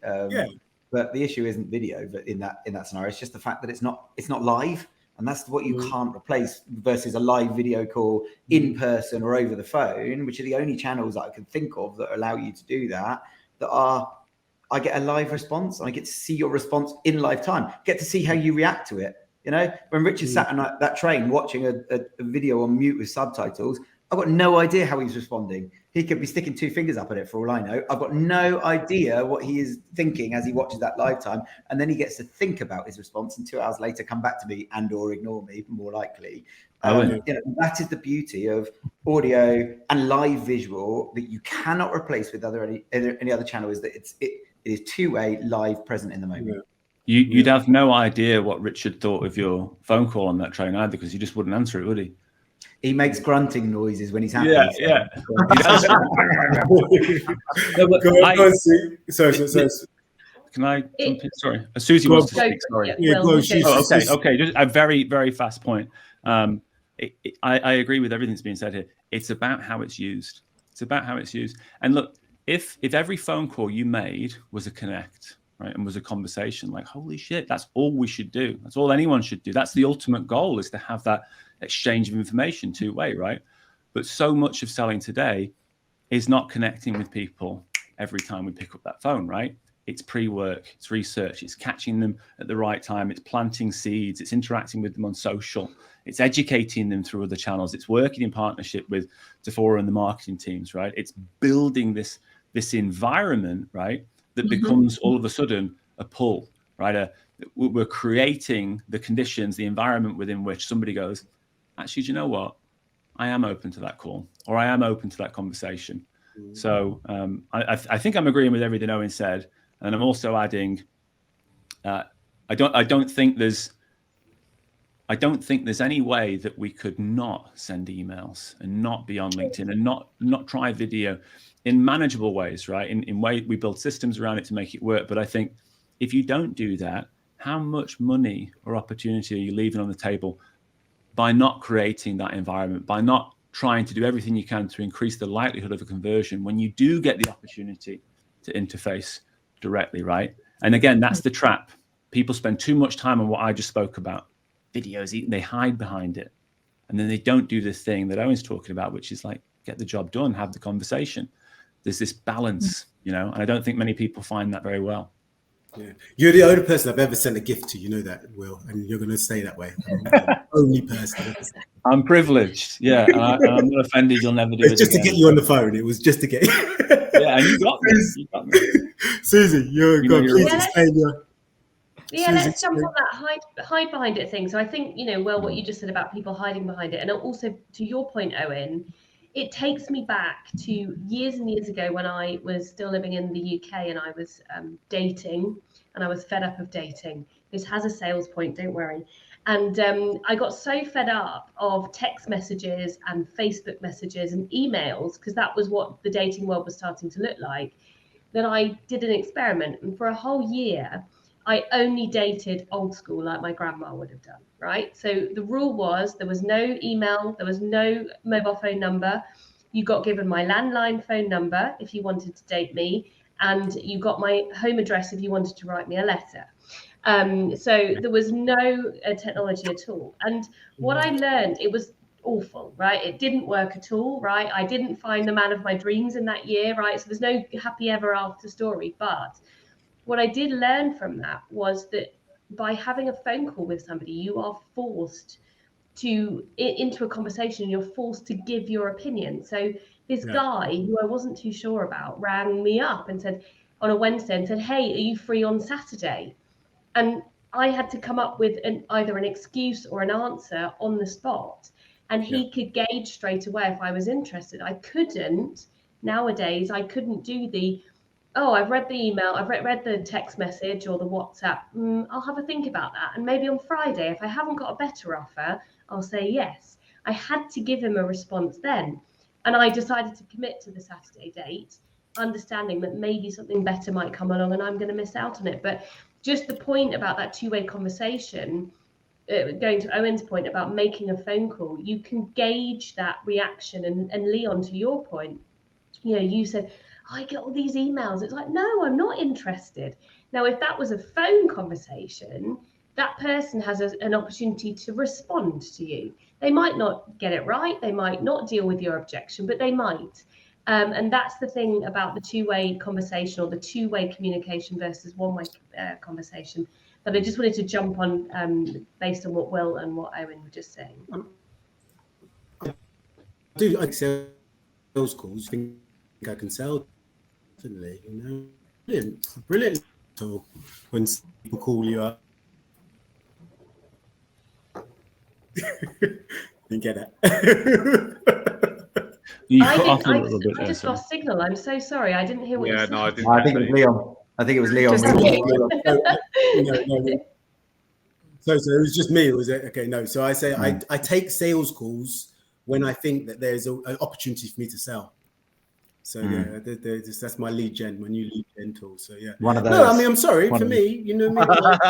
Speaker 5: But the issue isn't video, but in that scenario, it's just the fact that it's not live. And that's what you can't replace versus a live video call in person or over the phone, which are the only channels that I can think of that allow you to do that are, I get a live response and I get to see your response in live time, get to see how you react to it. When Richard sat on that train watching a video on mute with subtitles, I've got no idea how he's responding. He could be sticking two fingers up at it for all I know. I've got no idea what he is thinking as he watches that live time. And then he gets to think about his response and 2 hours later come back to me and or ignore me, more likely. That is the beauty of audio and live visual that you cannot replace with any other channel, is that it is two-way, live, present in the moment.
Speaker 4: You'd have no idea what Richard thought of your phone call on that train either, because he just wouldn't answer it, would he?
Speaker 5: He makes grunting noises when he's happy.
Speaker 4: Yeah.
Speaker 1: Sorry.
Speaker 4: Can I jump in? Sorry. Susie wants to speak. Sorry. Okay. Just a very, very fast point. I agree with everything that's being said here. It's about how it's used. And look, if every phone call you made was a connect, right, and was a conversation, like, holy shit, that's all we should do. That's all anyone should do. That's the ultimate goal, is to have that exchange of information two-way, right? But so much of selling today is not connecting with people every time we pick up that phone, right? It's pre-work, it's research, it's catching them at the right time, it's planting seeds, it's interacting with them on social, it's educating them through other channels, it's working in partnership with Zipporah and the marketing teams, right? It's building this environment, right, that becomes all of a sudden a pull, right? We're creating the conditions, the environment within which somebody goes, actually, do you know what? I am open to that call, or I am open to that conversation. So I think I'm agreeing with everything Owen said, and I'm also adding, I don't think there's any way that we could not send emails and not be on LinkedIn and not try video in manageable ways, right? In way we build systems around it to make it work. But I think if you don't do that, how much money or opportunity are you leaving on the table by not creating that environment, by not trying to do everything you can to increase the likelihood of a conversion when you do get the opportunity to interface directly, right? And again, that's the trap. People spend too much time on what I just spoke about. Videos, they hide behind it. And then they don't do this thing that Owen's talking about, which is like, get the job done, have the conversation. There's this balance, and I don't think many people find that very well.
Speaker 1: Yeah. You're the only person I've ever sent a gift to, you know that, Will, and you're going to stay that way. I'm the only person.
Speaker 4: I'm privileged, yeah, and I'm not offended. You'll never do it.
Speaker 1: It's just again. To get you on the phone. It was just to get.
Speaker 4: Yeah, and you got me. You got me.
Speaker 1: Susie, you're
Speaker 4: You know,
Speaker 1: good.
Speaker 4: you're
Speaker 1: Please
Speaker 2: right.
Speaker 1: explain your.
Speaker 2: Yeah,
Speaker 1: Susie,
Speaker 2: let's jump on that hide behind it thing. So I think, Will, what you just said about people hiding behind it, and also to your point, Owen, it takes me back to years and years ago when I was still living in the UK and I was dating, and I was fed up of dating. This has a sales point, don't worry. And I got so fed up of text messages and Facebook messages and emails, because that was what the dating world was starting to look like, that I did an experiment. And for a whole year, I only dated old school, like my grandma would have done, right? So the rule was there was no email, there was no mobile phone number. You got given my landline phone number if you wanted to date me, and you got my home address if you wanted to write me a letter. So there was no technology at all. And what I learned, it was awful, right? It didn't work at all, right? I didn't find the man of my dreams in that year, right? So there's no happy ever after story. But what I did learn from that was that by having a phone call with somebody, you are forced into a conversation, you're forced to give your opinion. So this guy who I wasn't too sure about rang me up and said on a Wednesday and said, hey, are you free on Saturday? And I had to come up with either an excuse or an answer on the spot. And he could gauge straight away if I was interested. Nowadays, I couldn't do I've read the email, I've read the text message or the WhatsApp. I'll have a think about that. And maybe on Friday, if I haven't got a better offer, I'll say yes. I had to give him a response then. And I decided to commit to the Saturday date, understanding that maybe something better might come along and I'm going to miss out on it. But just the point about that two-way conversation, going to Owen's point about making a phone call, you can gauge that reaction. And Leon, to your point, you said, I get all these emails. It's like, no, I'm not interested. Now, if that was a phone conversation, that person has an opportunity to respond to you. They might not get it right. They might not deal with your objection, but they might. And that's the thing about the two-way conversation or the two-way communication versus one-way conversation that I just wanted to jump on based on what Will and what Owen were just saying.
Speaker 1: I do like sales calls. I think I can sell, definitely, Brilliant. So when people call you up, you get it.
Speaker 2: I just lost signal. I'm so sorry. I didn't hear what you said.
Speaker 5: I think it was Leon.
Speaker 1: So it was just me, was it? Okay, no. So I say I take sales calls when I think that there's an opportunity for me to sell. So that's my lead gen, my new lead gen tool. So
Speaker 5: one of those.
Speaker 1: No, I mean, I'm sorry for me. You know what I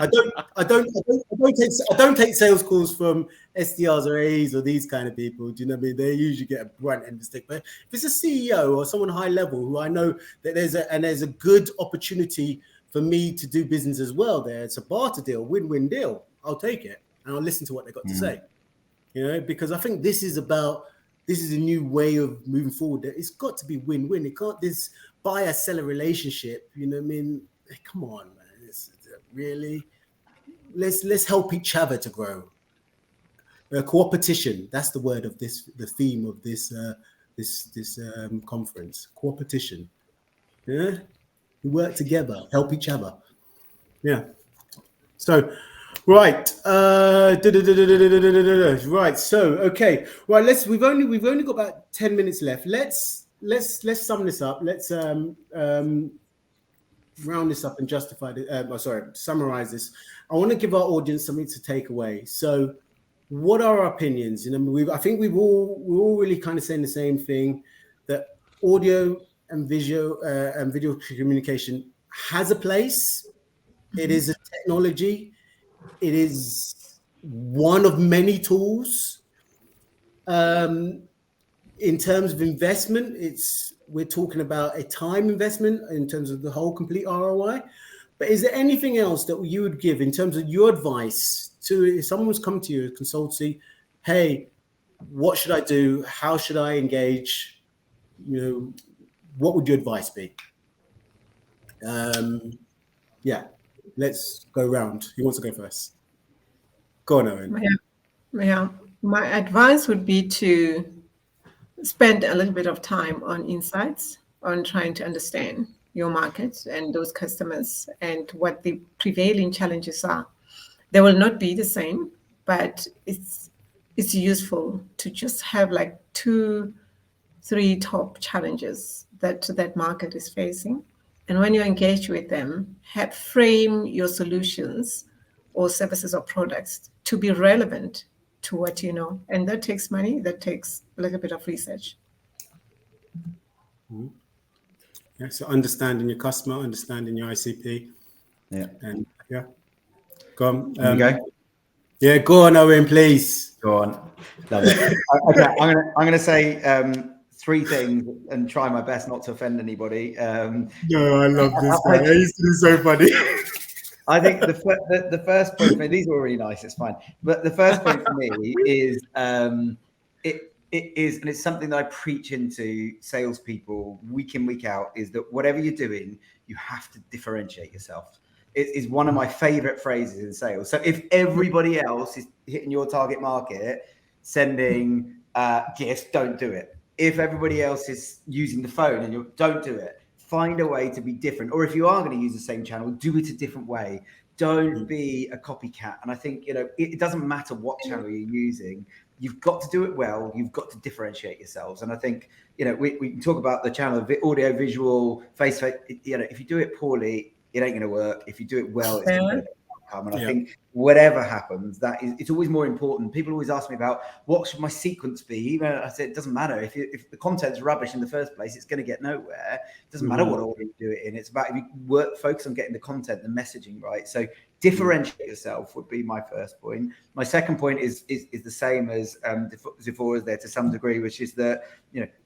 Speaker 1: mean? I don't take sales calls from SDRs or A's or these kind of people. Do you know what I mean? They usually get a brunt end of the stick. But if it's a CEO or someone high level who I know that there's a good opportunity for me to do business as well, there it's a barter deal, win-win deal. I'll take it and I'll listen to what they got to say. Because I think this is a new way of moving forward. It's got to be win-win. It can't this buyer-seller relationship. You know what I mean? Come on, man. Really, let's help each other to grow. Cooperation. That's the word of this. The theme of this conference. Cooperation. Yeah, we work together, help each other. Yeah. So. Right. Right. So okay. Right. We've only got about 10 minutes left. Let's sum this up. Let's round this up and summarize this. I want to give our audience something to take away. So, what are our opinions? I think we're all really kind of saying the same thing, that audio and video communication has a place. It is a technology. It is one of many tools. In terms of investment, we're talking about a time investment in terms of the whole complete ROI. But is there anything else that you would give in terms of your advice to if someone was coming to you, a consultancy, hey, what should I do? How should I engage? What would your advice be? Let's go around. Who wants to go first? Go on, Owen.
Speaker 3: Yeah. My advice would be to spend a little bit of time on insights on trying to understand your market and those customers and what the prevailing challenges are. They will not be the same, but it's useful to just have like 2-3 top challenges that market is facing. And when you engage with them, frame your solutions or services or products to be relevant to what you know. And that takes money, that takes a little bit of research.
Speaker 1: Mm-hmm. Yeah, so understanding your customer, understanding your ICP.
Speaker 5: Yeah.
Speaker 1: And yeah. Go on.
Speaker 5: Go?
Speaker 1: Yeah, go on, Owen, please.
Speaker 5: Go on. Love it. Okay, I'm gonna say 3 things and try my best not to offend anybody.
Speaker 1: No, I love this guy. He's so funny.
Speaker 5: I think the first point for me, these are all really nice, it's fine. But the first point for me is it is, and it's something that I preach into salespeople week in, week out, is that whatever you're doing, you have to differentiate yourself. It is one of my favorite phrases in sales. So if everybody else is hitting your target market, sending gifts, don't do it. If everybody else is using the phone and you don't do it, find a way to be different. Or if you are going to use the same channel, do it a different way. Don't be a copycat. And I think, it doesn't matter what channel you're using. You've got to do it well. You've got to differentiate yourselves. And I think, we can talk about the channel of audio, visual, face-to-face. If you do it poorly, it ain't going to work. If you do it well, it's going to be outcome. And I think whatever happens, it's always more important. People always ask me about what should my sequence be. I said, it doesn't matter. If the content's rubbish in the first place, it's going to get nowhere. It doesn't matter what order you do it in. It's about if you focus on getting the content, the messaging right. So differentiate yourself would be my first point. My second point is the same as Zipporah's there to some degree, which is that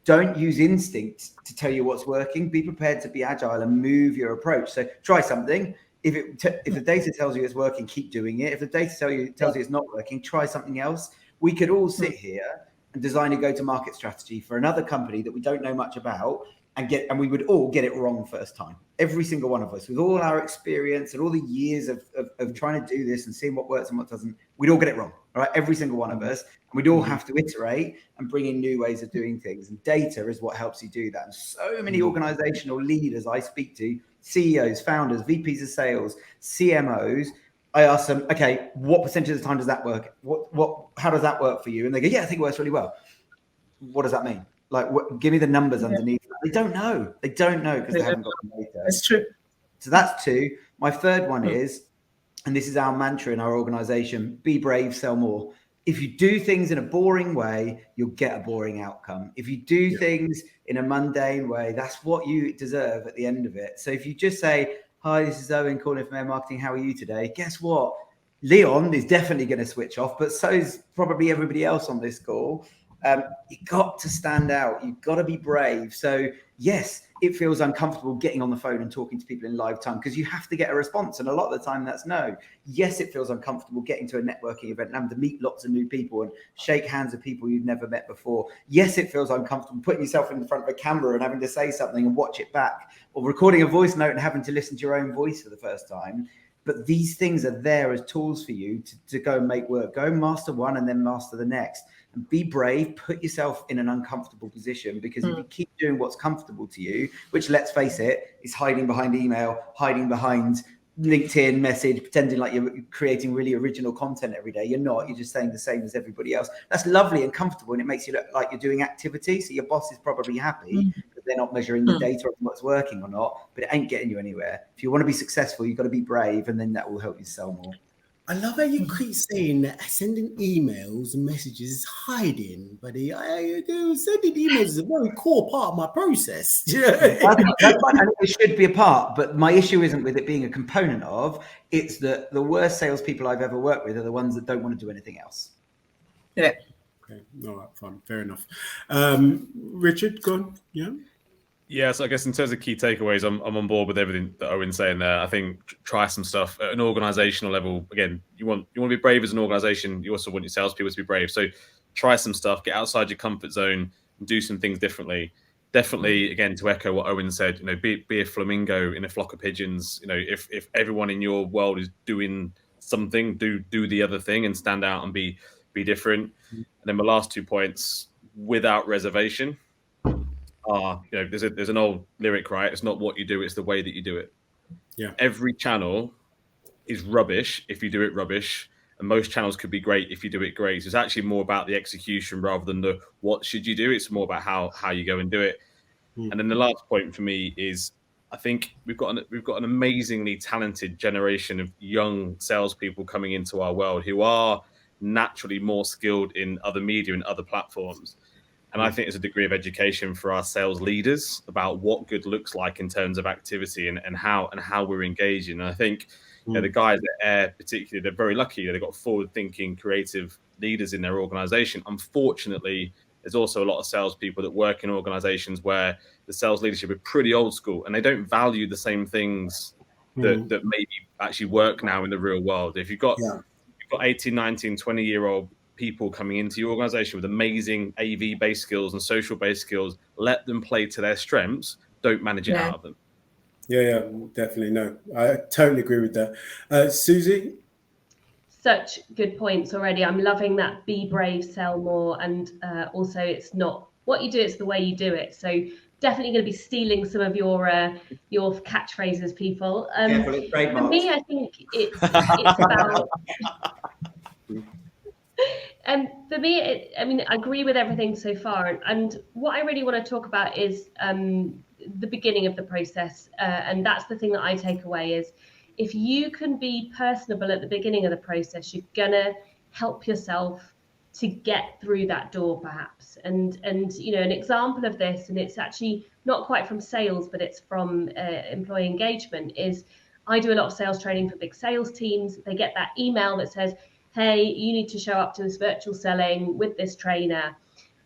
Speaker 5: don't use instinct to tell you what's working. Be prepared to be agile and move your approach. So try something. If the data tells you it's working, keep doing it. If the data tells you it's not working, try something else. We could all sit here and design a go-to-market strategy for another company that we don't know much about, and we would all get it wrong first time. Every single one of us, with all our experience and all the years of trying to do this and seeing what works and what doesn't, we'd all get it wrong, all right? Every single one of us. And we'd all have to iterate and bring in new ways of doing things. And data is what helps you do that. And so many organizational leaders I speak to, CEOs, founders, VPs of sales, CMOs, I ask them, okay, what percentage of the time does that work? How does that work for you? And they go, yeah, I think it works really well. What does that mean? Like, give me the numbers underneath. They don't know. They don't know because they haven't got the data.
Speaker 3: That's true.
Speaker 5: So that's 2. My third one is, and this is our mantra in our organization, be brave, sell more. If you do things in a boring way, you'll get a boring outcome. If you do things in a mundane way, that's what you deserve at the end of it. So if you just say, hi, this is Owen calling from Air Marketing. How are you today? Guess what? Leon is definitely going to switch off, but so is probably everybody else on this call. You got to stand out. You've got to be brave. So yes, it feels uncomfortable getting on the phone and talking to people in live time because you have to get a response. And a lot of the time that's no. Yes, it feels uncomfortable getting to a networking event and having to meet lots of new people and shake hands with people you've never met before. Yes, it feels uncomfortable putting yourself in front of a camera and having to say something and watch it back, or recording a voice note and having to listen to your own voice for the first time. But these things are there as tools for you to go and make work. Go master one and then master the next. And be brave, put yourself in an uncomfortable position, because if you keep doing what's comfortable to you, which, let's face it, is hiding behind email, hiding behind LinkedIn message, pretending like you're creating really original content every day. You're not. You're just saying the same as everybody else. That's lovely and comfortable, and it makes you look like you're doing activity. So your boss is probably happy that they're not measuring the data of what's working or not, but it ain't getting you anywhere. If you want to be successful, you've got to be brave, and then that will help you sell more.
Speaker 1: I love how you keep saying that sending emails and messages is hiding, but sending emails is a very core part of my process.
Speaker 5: That's fine, and it should be a part, but my issue isn't with it being a component of. It's that the worst salespeople I've ever worked with are the ones that don't want to do anything else.
Speaker 3: Yeah.
Speaker 1: Okay. All right. Fine. Fair enough. Richard, go on. Yeah.
Speaker 6: Yeah, so I guess in terms of key takeaways, I'm on board with everything that Owen's saying there. I think try some stuff at an organizational level. Again, you want to be brave as an organization. You also want your salespeople to be brave. So try some stuff, get outside your comfort zone, and do some things differently. Definitely, again, to echo what Owen said, be a flamingo in a flock of pigeons. If everyone in your world is doing something, do the other thing and stand out and be different. And then my last 2 points, without reservation. are, there's an old lyric, right? It's not what you do, it's the way that you do it.
Speaker 1: Yeah.
Speaker 6: Every channel is rubbish if you do it rubbish, and most channels could be great if you do it great. So it's actually more about the execution rather than the what should you do. It's more about how you go and do it. And then the last point for me is, I think we've got an amazingly talented generation of young salespeople coming into our world who are naturally more skilled in other media and other platforms. And I think there's a degree of education for our sales leaders about what good looks like in terms of activity and how we're engaging. And I think the guys at Air particularly, they're very lucky. They've got forward-thinking, creative leaders in their organization. Unfortunately, there's also a lot of salespeople that work in organizations where the sales leadership are pretty old school and they don't value the same things that maybe actually work now in the real world. If you've got 18, 19, 20-year-old people coming into your organization with amazing AV-based skills and social-based skills, let them play to their strengths. Don't manage it out of them.
Speaker 1: Yeah, definitely. No, I totally agree with that. Susie?
Speaker 2: Such good points already. I'm loving that be brave, sell more. And also it's not what you do, it's the way you do it. So definitely going to be stealing some of your catchphrases, people. For me, I think it's about... for me, I agree with everything so far. And what I really want to talk about is the beginning of the process. And that's the thing that I take away is, if you can be personable at the beginning of the process, you're going to help yourself to get through that door, perhaps. And an example of this, and it's actually not quite from sales, but it's from employee engagement, is I do a lot of sales training for big sales teams. They get that email that says, hey, you need to show up to this virtual selling with this trainer.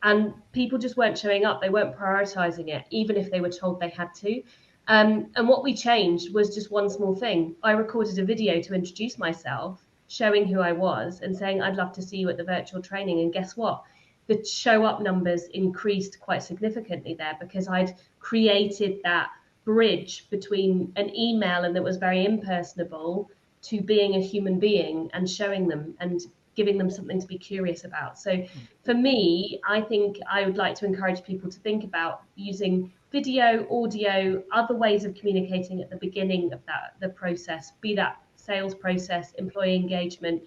Speaker 2: And people just weren't showing up. They weren't prioritizing it, even if they were told they had to. And what we changed was just one small thing. I recorded a video to introduce myself, showing who I was and saying, I'd love to see you at the virtual training. And guess what? The show up numbers increased quite significantly there because I'd created that bridge between an email and that was very impersonable to being a human being and showing them and giving them something to be curious about. So for me, I think I would like to encourage people to think about using video, audio, other ways of communicating at the beginning of the process, be that sales process, employee engagement,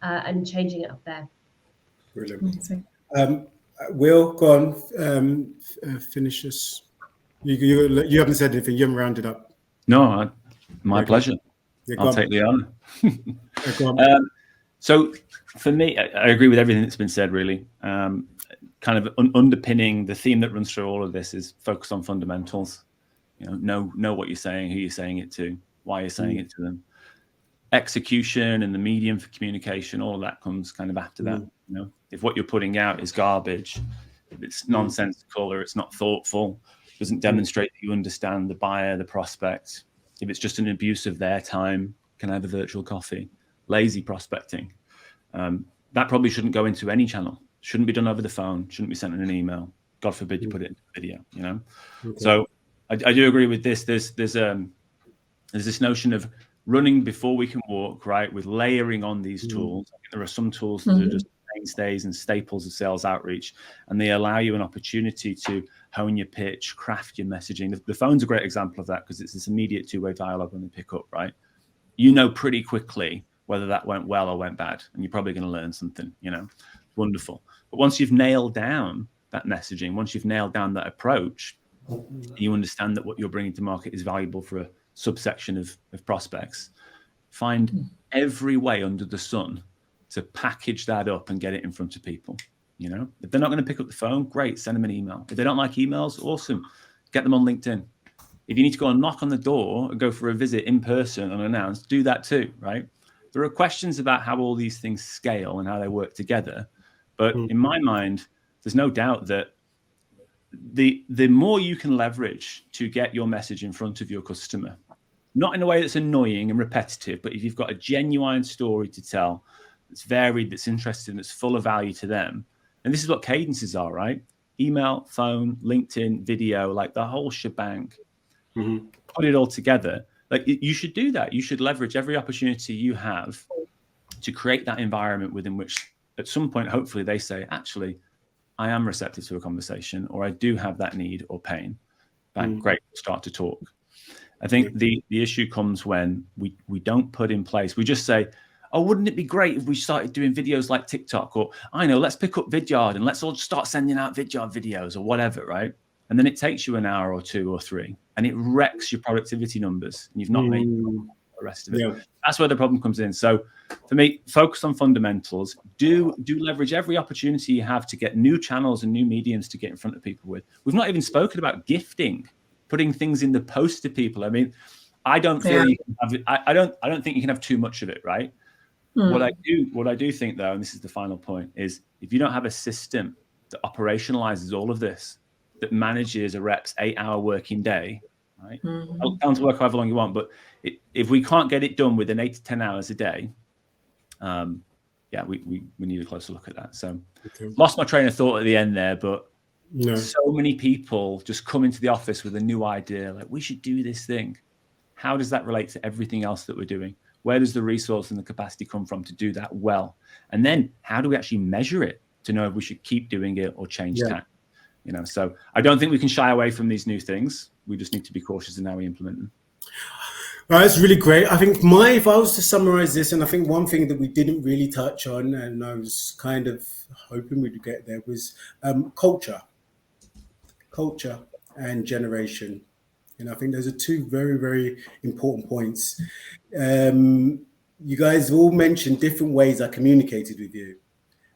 Speaker 2: and changing it up there.
Speaker 1: Brilliant. Will, go on, finish us. You haven't said anything, you haven't rounded up.
Speaker 4: No, my pleasure. I'll take the honor. So for me, I agree with everything that's been said, really. Kind of underpinning the theme that runs through all of this is focus on fundamentals. Know what you're saying, who you're saying it to, why you're saying it to them. Execution and the medium for communication, all of that comes kind of after that. If what you're putting out is garbage, if it's nonsensical or it's not thoughtful, doesn't demonstrate that you understand the buyer, the prospect. If it's just an abuse of their time, can I have a virtual coffee? Lazy prospecting. That probably shouldn't go into any channel. Shouldn't be done over the phone. Shouldn't be sent in an email. God forbid you put it into video. Okay. So I do agree with this. There's this notion of running before we can walk, right? With layering on these tools. I think there are some tools that are just mainstays and staples of sales outreach, and they allow you an opportunity to hone your pitch, craft your messaging. The phone's a great example of that because it's this immediate two-way dialogue when they pick up, right? Pretty quickly whether that went well or went bad, and you're probably going to learn something, wonderful. But once you've nailed down that messaging, once you've nailed down that approach, you understand that what you're bringing to market is valuable for a subsection of prospects, find every way under the sun to package that up and get it in front of people. If they're not going to pick up the phone, great, send them an email. If they don't like emails, awesome, get them on LinkedIn. If you need to go and knock on the door and go for a visit in person unannounced, do that too, right? There are questions about how all these things scale and how they work together. But in my mind, there's no doubt that the more you can leverage to get your message in front of your customer, not in a way that's annoying and repetitive, but if you've got a genuine story to tell, that's varied, that's interesting, that's full of value to them. And this is what cadences are, right? Email, phone, LinkedIn, video, like the whole shebang. Put it all together. Like you should do that. You should leverage every opportunity you have to create that environment within which at some point, hopefully they say, actually, I am receptive to a conversation, or I do have that need or pain, bang, great, start to talk. I think the issue comes when we don't put in place, we just say, oh, wouldn't it be great if we started doing videos like TikTok? Or I know, let's pick up Vidyard and let's all start sending out Vidyard videos or whatever, right? And then it takes you an hour or 2 or 3 and it wrecks your productivity numbers and you've not made the rest of it. Yeah. That's where the problem comes in. So for me, focus on fundamentals. Do leverage every opportunity you have to get new channels and new mediums to get in front of people with. We've not even spoken about gifting, putting things in the post to people. I mean, I don't feel you can have it. I don't think you can have too much of it, right? What I do think, though, and this is the final point, is if you don't have a system that operationalizes all of this, that manages a rep's 8-hour working day, right? Down to work however long you want, but if we can't get it done within 8 to 10 hours a day, we need a closer look at that. So lost my train of thought at the end there, but so many people just come into the office with a new idea, like we should do this thing. How does that relate to everything else that we're doing? Where does the resource and the capacity come from to do that well? And then how do we actually measure it to know if we should keep doing it or change tack? You know, so I don't think we can shy away from these new things. We just need to be cautious in how we implement them.
Speaker 1: Well, that's really great. I think if I was to summarize this, and I think one thing that we didn't really touch on, and I was kind of hoping we'd get there, was culture and generation. And I think those are 2 very, very important points. You guys all mentioned different ways I communicated with you.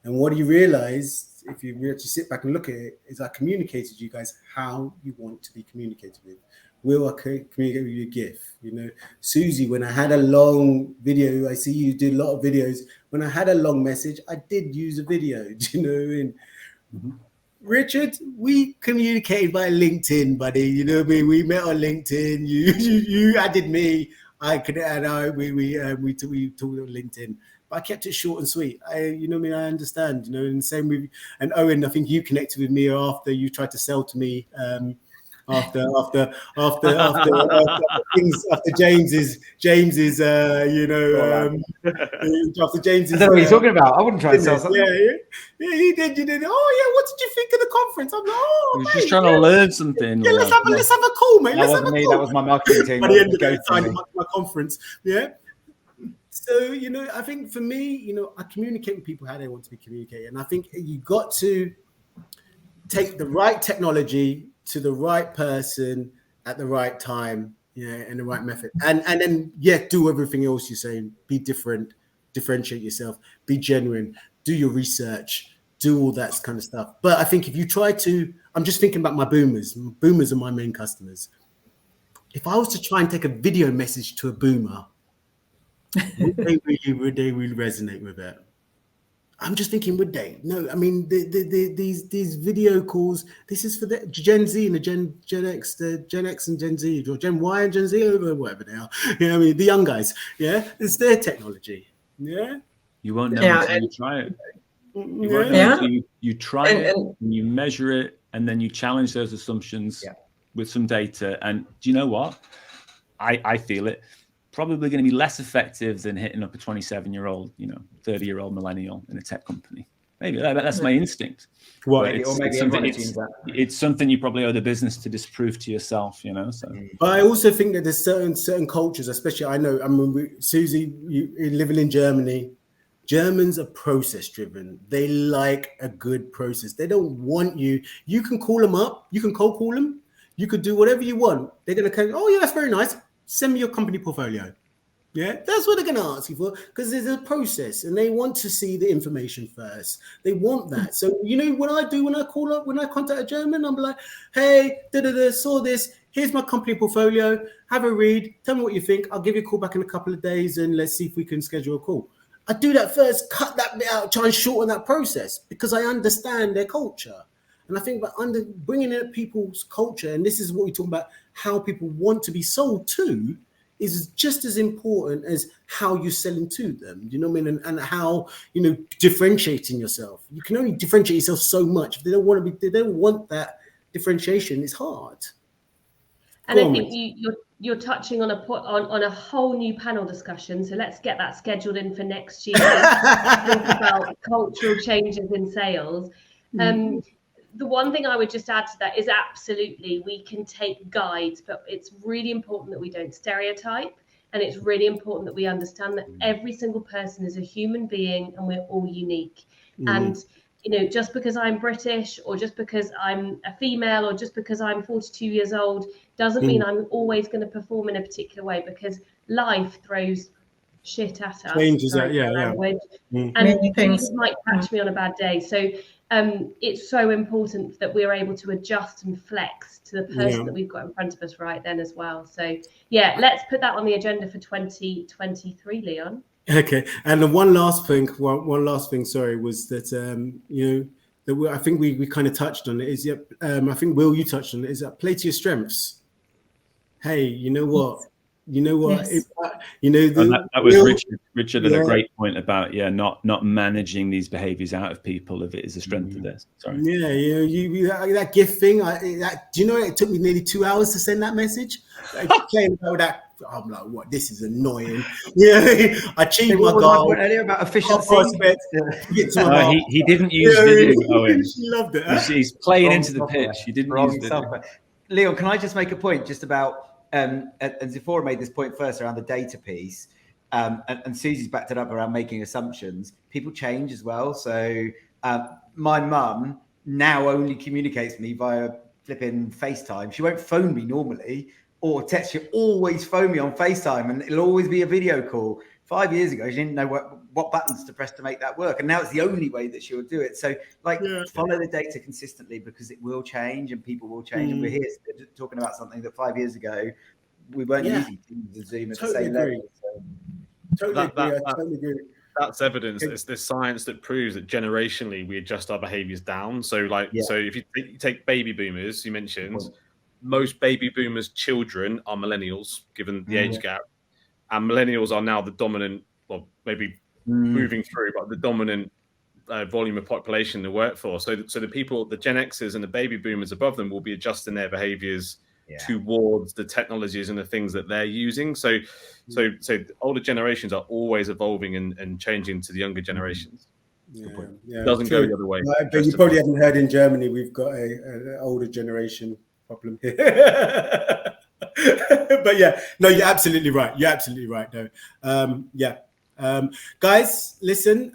Speaker 1: And what you realize, if you actually sit back and look at it, is I communicated you guys how you want to be communicated with. Will I communicate with you a GIF? You know, Susie, when I had a long video, I see you did a lot of videos. When I had a long message, I did use a video, do you know? And Richard, we communicated by LinkedIn, buddy. You know what I mean? We met on LinkedIn. You added me. We talked on LinkedIn. But I kept it short and sweet. You know what I mean? I understand. You know, and same with Owen. I think you connected with me after you tried to sell to me. After James's after James's.
Speaker 5: I don't know what you're talking about. I wouldn't try to sell something.
Speaker 1: Yeah, he did. You did. Oh yeah, what did you think of the conference? I'm like,
Speaker 4: he was just trying to learn something.
Speaker 1: Yeah, let's have a call, mate.
Speaker 5: That wasn't me. That was my marketing team.
Speaker 1: By the end of it, I signed my conference. Yeah. So, you know, I think for me, you know, I communicate with people how they want to be communicated. And I think you got to take the right technology to the right person at the right time, and the right method. And then, do everything else you're saying. Be different, differentiate yourself, be genuine, do your research, do all that kind of stuff. But I think if you try to, I'm just thinking about my boomers. Boomers are my main customers. If I was to try and take a video message to a boomer, would they really resonate with it? I'm just thinking, would they? No, I mean, these video calls, this is for the Gen Z and the Gen X, the Gen X and Gen Z, or Gen Y and Gen Z, or whatever they are. You know what I mean? The young guys, it's their technology. Yeah?
Speaker 4: You won't know until you try it. You won't know until you try it, and you measure it, and then you challenge those assumptions with some data. And do you know what? I feel it. Probably going to be less effective than hitting up a 27-year-old, 30-year-old millennial in a tech company. Maybe that's my instinct.
Speaker 5: Well,
Speaker 4: it's something you probably owe the business to disprove to yourself, So.
Speaker 1: But I also think that there's certain cultures, especially Susie, living in Germany, Germans are process driven. They like a good process. They don't want you. You can call them up. You can cold call them. You could do whatever you want. They're going to come, oh yeah, that's very nice. Send me your company portfolio. Yeah, that's what they're going to ask you for, because there's a process and they want to see the information first. They want that. So, what I do when I call up, when I contact a German, I'm like, hey, saw this. Here's my company portfolio. Have a read. Tell me what you think. I'll give you a call back in a couple of days and let's see if we can schedule a call. I do that first, cut that bit out, try and shorten that process because I understand their culture. And I think by bringing in people's culture, and this is what we talk about, how people want to be sold to, is just as important as how you're selling to them. You know what I mean? And how, differentiating yourself. You can only differentiate yourself so much. If they don't want that differentiation, it's hard.
Speaker 2: And I think you're touching on a whole new panel discussion. So let's get that scheduled in for next year. Think about cultural changes in sales. The one thing I would just add to that is absolutely we can take guides, but it's really important that we don't stereotype. And it's really important that we understand that every single person is a human being and we're all unique. And, just because I'm British or just because I'm a female or just because I'm 42 years old doesn't mean I'm always going to perform in a particular way, because life throws shit at us.
Speaker 1: Changes that,
Speaker 2: language. And
Speaker 3: Many things
Speaker 2: Jesus might catch me on a bad day. So it's so important that we're able to adjust and flex to the person that we've got in front of us right then as well. So let's put that on the agenda for 2023, Leon.
Speaker 1: Okay, and the one last thing, sorry, was that that I think we kind of touched on it. Is I think Will, you touched on it. Is that play to your strengths? Hey, you know what?
Speaker 3: Yes.
Speaker 4: That was Richard had a great point about not managing these behaviors out of people if it is a strength of this. Sorry.
Speaker 1: That gift thing. Do you know it took me nearly 2 hours to send that message? Playing about that. I'm like, what? This is annoying. I achieved my goal
Speaker 5: earlier about efficiency.
Speaker 4: He didn't use video. Owen.
Speaker 1: She loved it.
Speaker 4: He's playing into the pitch. He didn't use video.
Speaker 5: Leon, can I just make a point just about? And Zipporah made this point first around the data piece, and Susie's backed it up around making assumptions. People change as well. So my mum now only communicates with me via flipping FaceTime. She won't phone me normally or text. She'll always phone me on FaceTime, and it'll always be a video call. 5 years ago, she didn't know what buttons to press to make that work, and now it's the only way that she'll do it. So, follow the data consistently, because it will change and people will change. And we're here talking about something that 5 years ago we weren't using Teams and Zoom at the same level. So.
Speaker 1: Totally agree.
Speaker 6: That's evidence. It's the science that proves that generationally we adjust our behaviors down. So, so if you take baby boomers, you mentioned, most baby boomers' children are millennials, given the age gap. And millennials are now the dominant, well, maybe moving through, but the dominant volume of population in the workforce. So the people, the Gen Xers and the baby boomers above them will be adjusting their behaviors towards the technologies and the things that they're using. So older generations are always evolving and changing to the younger generations. It doesn't go the other way.
Speaker 1: But you probably haven't heard in Germany, we've got an older generation problem here. But you're absolutely right. You're absolutely right, though. Guys, listen,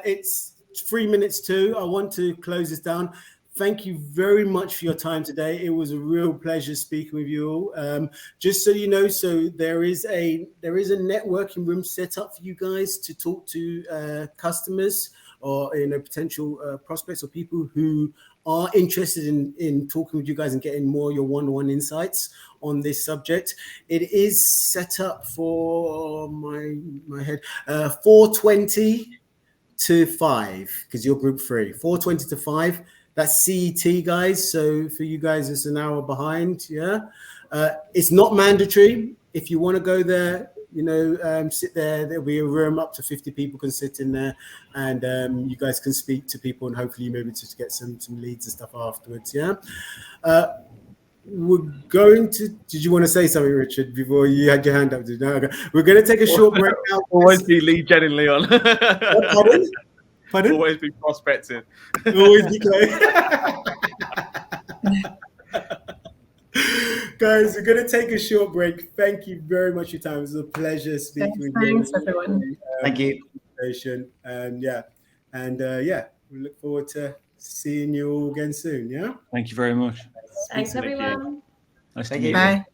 Speaker 1: it's 3 minutes to. I want to close this down. Thank you very much for your time today. It was a real pleasure speaking with you all. Just so you know, so there is a networking room set up for you guys to talk to customers or potential prospects or people who are interested in talking with you guys and getting more your one-on-one insights on this subject. It is set up for my head 4:20 to 5, because you're group 3. 4:20 to 5. That's CET, guys. So for you guys, it's an hour behind. It's not mandatory. If you want to go there, sit there. There'll be a room up to 50 people can sit in there, and you guys can speak to people and hopefully maybe to get some leads and stuff afterwards. We're going to. Did you want to say something, Richard, before you had your hand up? No, okay. We're going to take a short break now.
Speaker 6: Always be lead genning, Leon.
Speaker 1: Pardon?
Speaker 6: Always be prospecting.
Speaker 1: Always be close. Guys, we're going to take a short break. Thank you very much for your time. It was a pleasure speaking with you.
Speaker 3: Thanks, everyone.
Speaker 5: Thank you.
Speaker 1: And we look forward to seeing you all again soon.
Speaker 4: Thank you very much.
Speaker 2: Thanks, everyone.
Speaker 4: Nice to meet you.
Speaker 3: Bye.